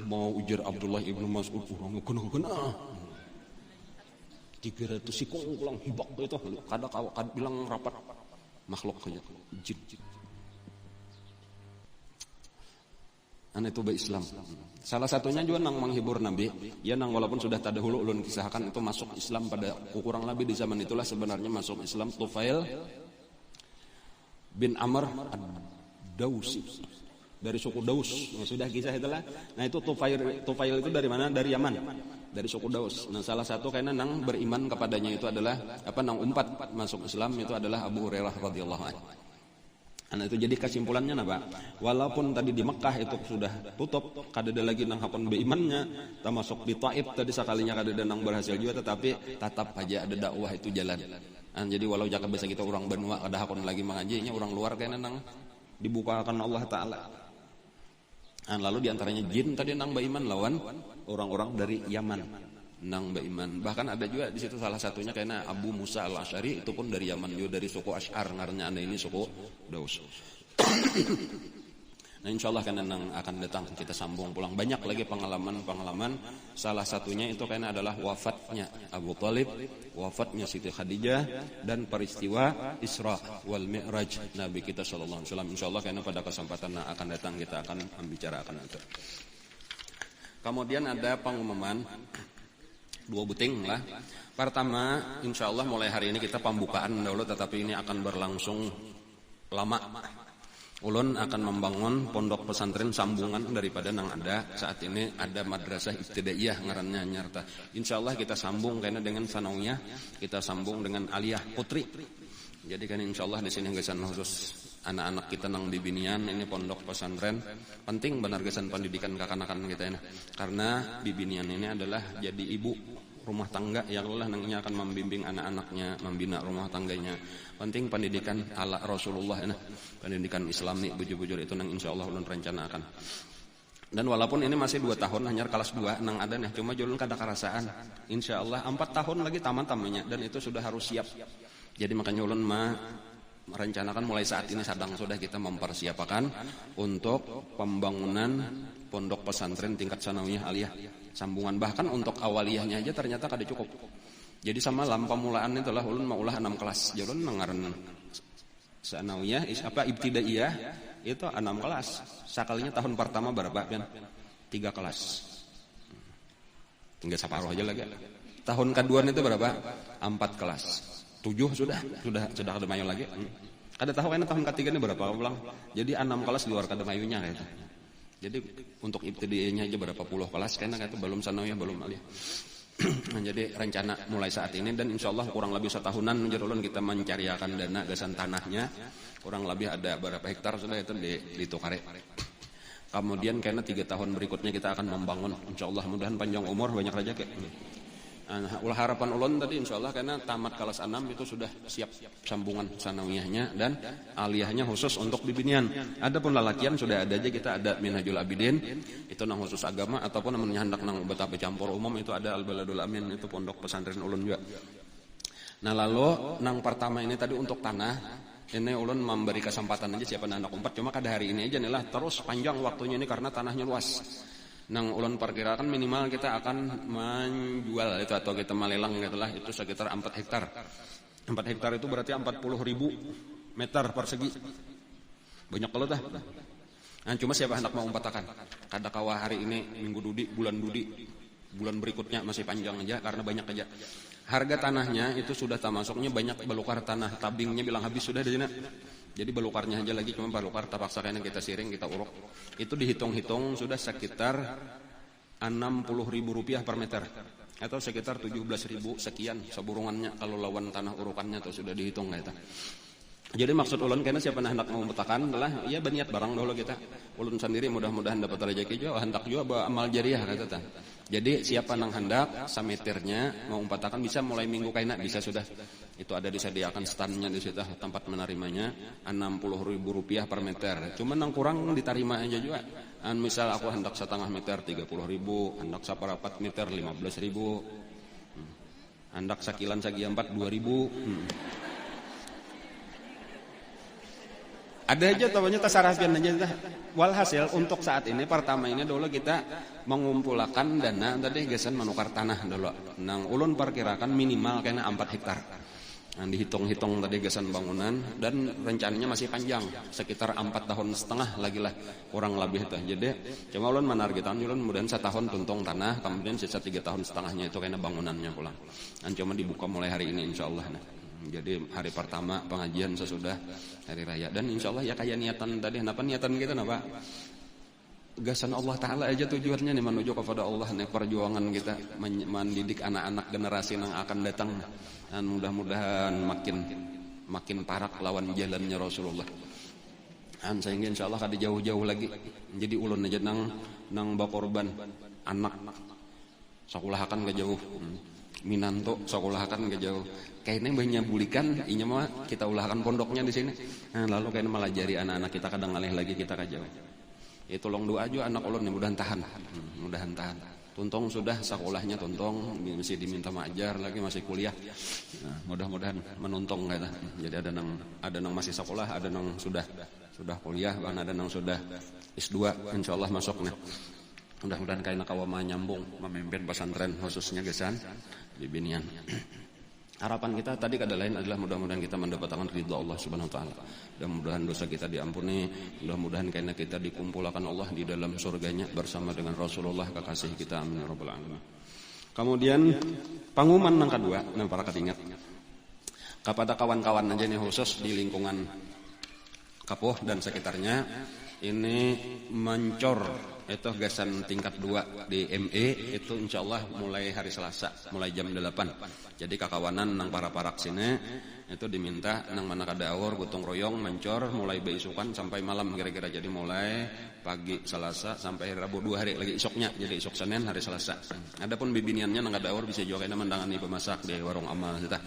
A: Mau ujar Abdullah ibnu Mas'ud orang kena 300 sikung pulang hibak itu kada bilang rapat makhluk saja jin. Itu Islam. Salah satunya juga nang menghibur Nabi. Ya nang walaupun sudah terdahulu ulun kisahkan itu masuk Islam pada kurang lebih di zaman itulah sebenarnya masuk Islam Tufail bin Amr ad-Dausi dari suku Daus. Sudah kisah itulah. Nah itu Tufail itu dari mana? Dari Yaman. Dari suku Daus. Nah salah satu karena nang beriman kepadanya itu adalah nang umpat masuk Islam itu adalah Abu Hurairah radhiyallahu anhu. Nah itu jadi kesimpulannya apa? Walaupun tadi di Mekah itu sudah tutup, kada ada lagi nang hakon beimannya, termasuk di Taif tadi sekalinya kada ada nang berhasil juga, tetapi tetap aja ada dakwah itu jalan. Jadi walau jaka biasa kita orang benua kada hakon lagi mengajinya, orang luar kayaknya nang dibukakan Allah Taala. Lalu diantaranya jin tadi nang beiman lawan orang-orang dari Yaman. Nang beiman. Bahkan ada juga di situ salah satunya karena Abu Musa al-Asy'ari itu pun dari Yaman juga dari suku Asy'ar ngarannya anda ini suku Daus. Nah insyaallah kan nang akan datang kita sambung pulang banyak lagi pengalaman. Salah satunya itu karena adalah wafatnya Abu Thalib, wafatnya Siti Khadijah dan peristiwa Isra wal Mi'raj Nabi kita sallallahu alaihi wasallam. Insyaallah karena pada kesempatan yang akan datang kita akan membicarakan itu. Kemudian ada pengumuman 2 buting lah. Pertama, insya Allah mulai hari ini kita pembukaan dahulu, tetapi ini akan berlangsung lama. Ulun akan membangun pondok pesantren sambungan daripada nang ada saat ini ada madrasah ibtidaiyah ngarannya nyarta. Insya Allah kita sambung karena dengan sanawiyah kita sambung dengan aliyah putri. Jadi kan insya Allah di sini gesan khusus anak-anak kita nang bibinian ini pondok pesantren penting benar gesan pendidikan kakanakan kita ini. Karena bibinian ini adalah jadi ibu rumah tangga yang Allah nangnya akan membimbing anak-anaknya, membina rumah tangganya. Penting pendidikan ala Rasulullah ini, pendidikan Islami bujur-bujur itu nang insyaallah ulun rencanakan. Dan walaupun ini masih 2 tahun hanya kelas 2 nang ada nih, cuma julun kada karasaan. Insyaallah 4 tahun lagi tamat-tamatnya dan itu sudah harus siap. Jadi makanya ulun merencanakan mulai saat ini sedang sudah kita mempersiapkan untuk pembangunan pondok pesantren tingkat sanawiyah aliyah sambungan, bahkan untuk awaliyahnya aja ternyata kada cukup. Jadi sama lampa mulaan itulah ulun maulah 6 kelas. Jadi ulun ngaran sanawiyah ibtidaiyah itu 6 kelas. Sekalinya tahun pertama berapa kan? 3 kelas. Tinggal separuh aja lagi. Tahun kedua itu berapa? 4 kelas. 7 sudah kada mayu lagi. Kada tahu kan tahun ketiga ini berapa ulang. Jadi 6 kelas di luar kada mayunya kayak itu. Jadi untuk ibtidaiyahnya aja berapa puluh kelas karena itu belum sanawiyah belum aliyah. Jadi rencana mulai saat ini dan insyaallah kurang lebih setahunan menjerulan kita mencariakan dana gasan tanahnya kurang lebih ada berapa hektar sudah itu di Tokare. Kemudian karena 3 tahun berikutnya kita akan membangun insyaallah mudahan panjang umur banyak rezeki. Ulah harapan ulun tadi insyaallah karena tamat kelas 6 itu sudah siap sambungan sanawiyahnya dan aliyahnya khusus untuk bibinian. Adapun lalakian sudah ada aja, kita ada Minhajul Abidin itu nang khusus agama, ataupun namanya hendak nang betapa campur umum itu ada Al Baladul Amin, itu pondok pesantren ulun juga. Nah lalu nang pertama ini tadi untuk tanah, ini ulun memberi kesempatan aja siapa anak umpat, cuma kada hari ini aja nih lah, terus panjang waktunya ini karena tanahnya luas. Nang ulun perkirakan minimal kita akan menjual itu atau kita melelang gitu lah, itu sekitar 4 hektar. 4 hektar itu berarti 40.000 meter persegi. Banyak kalau dah. Nah, cuma siapa hendak mau umpatakan? Kada kawah hari ini minggu dudi, bulan berikutnya masih panjang aja karena banyak aja. Harga tanahnya itu sudah termasuknya banyak belukar tanah, tabingnya bilang habis sudah di sana. Jadi belukarnya aja lagi, cuma belukar terpaksa kayaknya kita siring, kita uruk. Itu dihitung-hitung sudah sekitar 60.000 rupiah per meter, atau sekitar 17.000 sekian seburungannya kalau lawan tanah urukannya tuh sudah dihitung gitu. Jadi maksud ulun karena siapa hendak mau mutakan adalah ya berniat barang dulu kita. Ulun sendiri mudah-mudahan dapat rezeki juga, hendak juga amal jariah kata. Jadi siapa nang hendak sameternya mau umpatakan bisa mulai minggu kaina bisa sudah. Itu ada disediakan standnya di situ tempat menerimanya 60.000 rupiah per meter. Cuma nang kurang diterima aja juga. Misal aku hendak setengah meter 30.000, hendak saparapat meter 15.000, hendak sakilan sagi 4 2.000. Ada aja tawanya tasarafian aja. Walhasil untuk saat ini pertama ini dulu kita mengumpulkan dana tadi gesan menukar tanah dulu. Nang ulun perkirakan minimal kena 4 hektar. Nah, dihitung-hitung tadi gesan bangunan dan rencananya masih panjang, sekitar 4,5 tahun lagi lah kurang lebih itu. Jadi cuma ulun menargetkan ulun mudahan 1 tahun tuntung tanah, kemudian sisa 3,5 tahun itu kena bangunannya pulang. Dan cuma dibuka mulai hari ini insyaallah. Nah. Jadi hari pertama pengajian sesudah hari raya, dan insya Allah ya kayak niatan tadi. Kenapa niatan kita napa? Gasan Allah Ta'ala aja tujuannya nih menuju kepada Allah nih, perjuangan kita mendidik anak-anak generasi yang akan datang, dan mudah-mudahan makin parak lawan jalannya Rasulullah. Dan sehingga insya Allah kada jauh-jauh lagi. Jadi ulun aja nang bakorban anak sakulahakan ke jauh. Minanto sakulahakan ke jauh. Kayaknya banyak bulikan, inya mah kita ulahkan pondoknya di sini. Nah, lalu kayaknya malah jari anak-anak kita kadang ngalih lagi kita ke jauh. Itu tolong doa aja anak ulun nih mudahan tahan. Mudahan tahan. Tuntong sudah sekolahnya tuntong, masih diminta mengajar lagi masih kuliah. Nah, mudah-mudahan menuntong kata. Jadi ada nang masih sekolah, ada nang sudah kuliah, bahkan ada nang sudah S2 insyaallah masuknya. Mudah-mudahan kayaknya kawama nyambung memimpin pesantren khususnya gesan bibinian. Harapan kita tadi kada lain adalah mudah-mudahan kita mendapatkan ridha Allah Subhanahu wa taala. Mudah-mudahan dosa kita diampuni, mudah-mudahan karena kita dikumpulkan Allah di dalam surganya bersama dengan Rasulullah kekasih kita, amin ya rabbal alamin. Kemudian pengumuman yang kedua, para ketingat kepada kawan-kawan aja nih khusus di lingkungan Kapuh dan sekitarnya, ini mencor itu gasan tingkat 2 di ME itu insyaallah mulai hari Selasa mulai jam 8. Jadi kakawanan nang para sini itu diminta nang mana kada awor gotong royong mencor mulai beisukan sampai malam kira-kira. Jadi mulai pagi Selasa sampai Rabu 2 hari lagi isoknya. Jadi isok Senin hari Selasa. Adapun bibiniannya nang kada awor bisa juga kena mendangani pemasak di warung amal kita.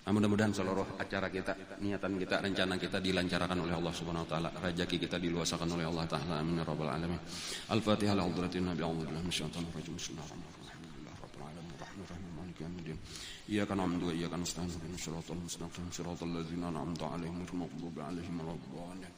A: Mudah-mudahan seluruh acara kita, niatan kita, rencana kita dilancarkan oleh Allah Subhanahu wa taala, rezeki kita diluaskan oleh Allah taala, amin ya rabbal alamin. Al-Fatihah la hadratin nabi a'udzubillahi minasyaitonir rajim. Bismillahirrahmanirrahim. Alhamdulillahirabbil alamin arrahmanirrahim maliki yaumiddin. Iyyaka na'budu wa iyyaka nasta'in ihdinas siratal mustaqim siratal ladzina an'amta 'alaihim ghairil maghdubi 'alaihim waladdallin.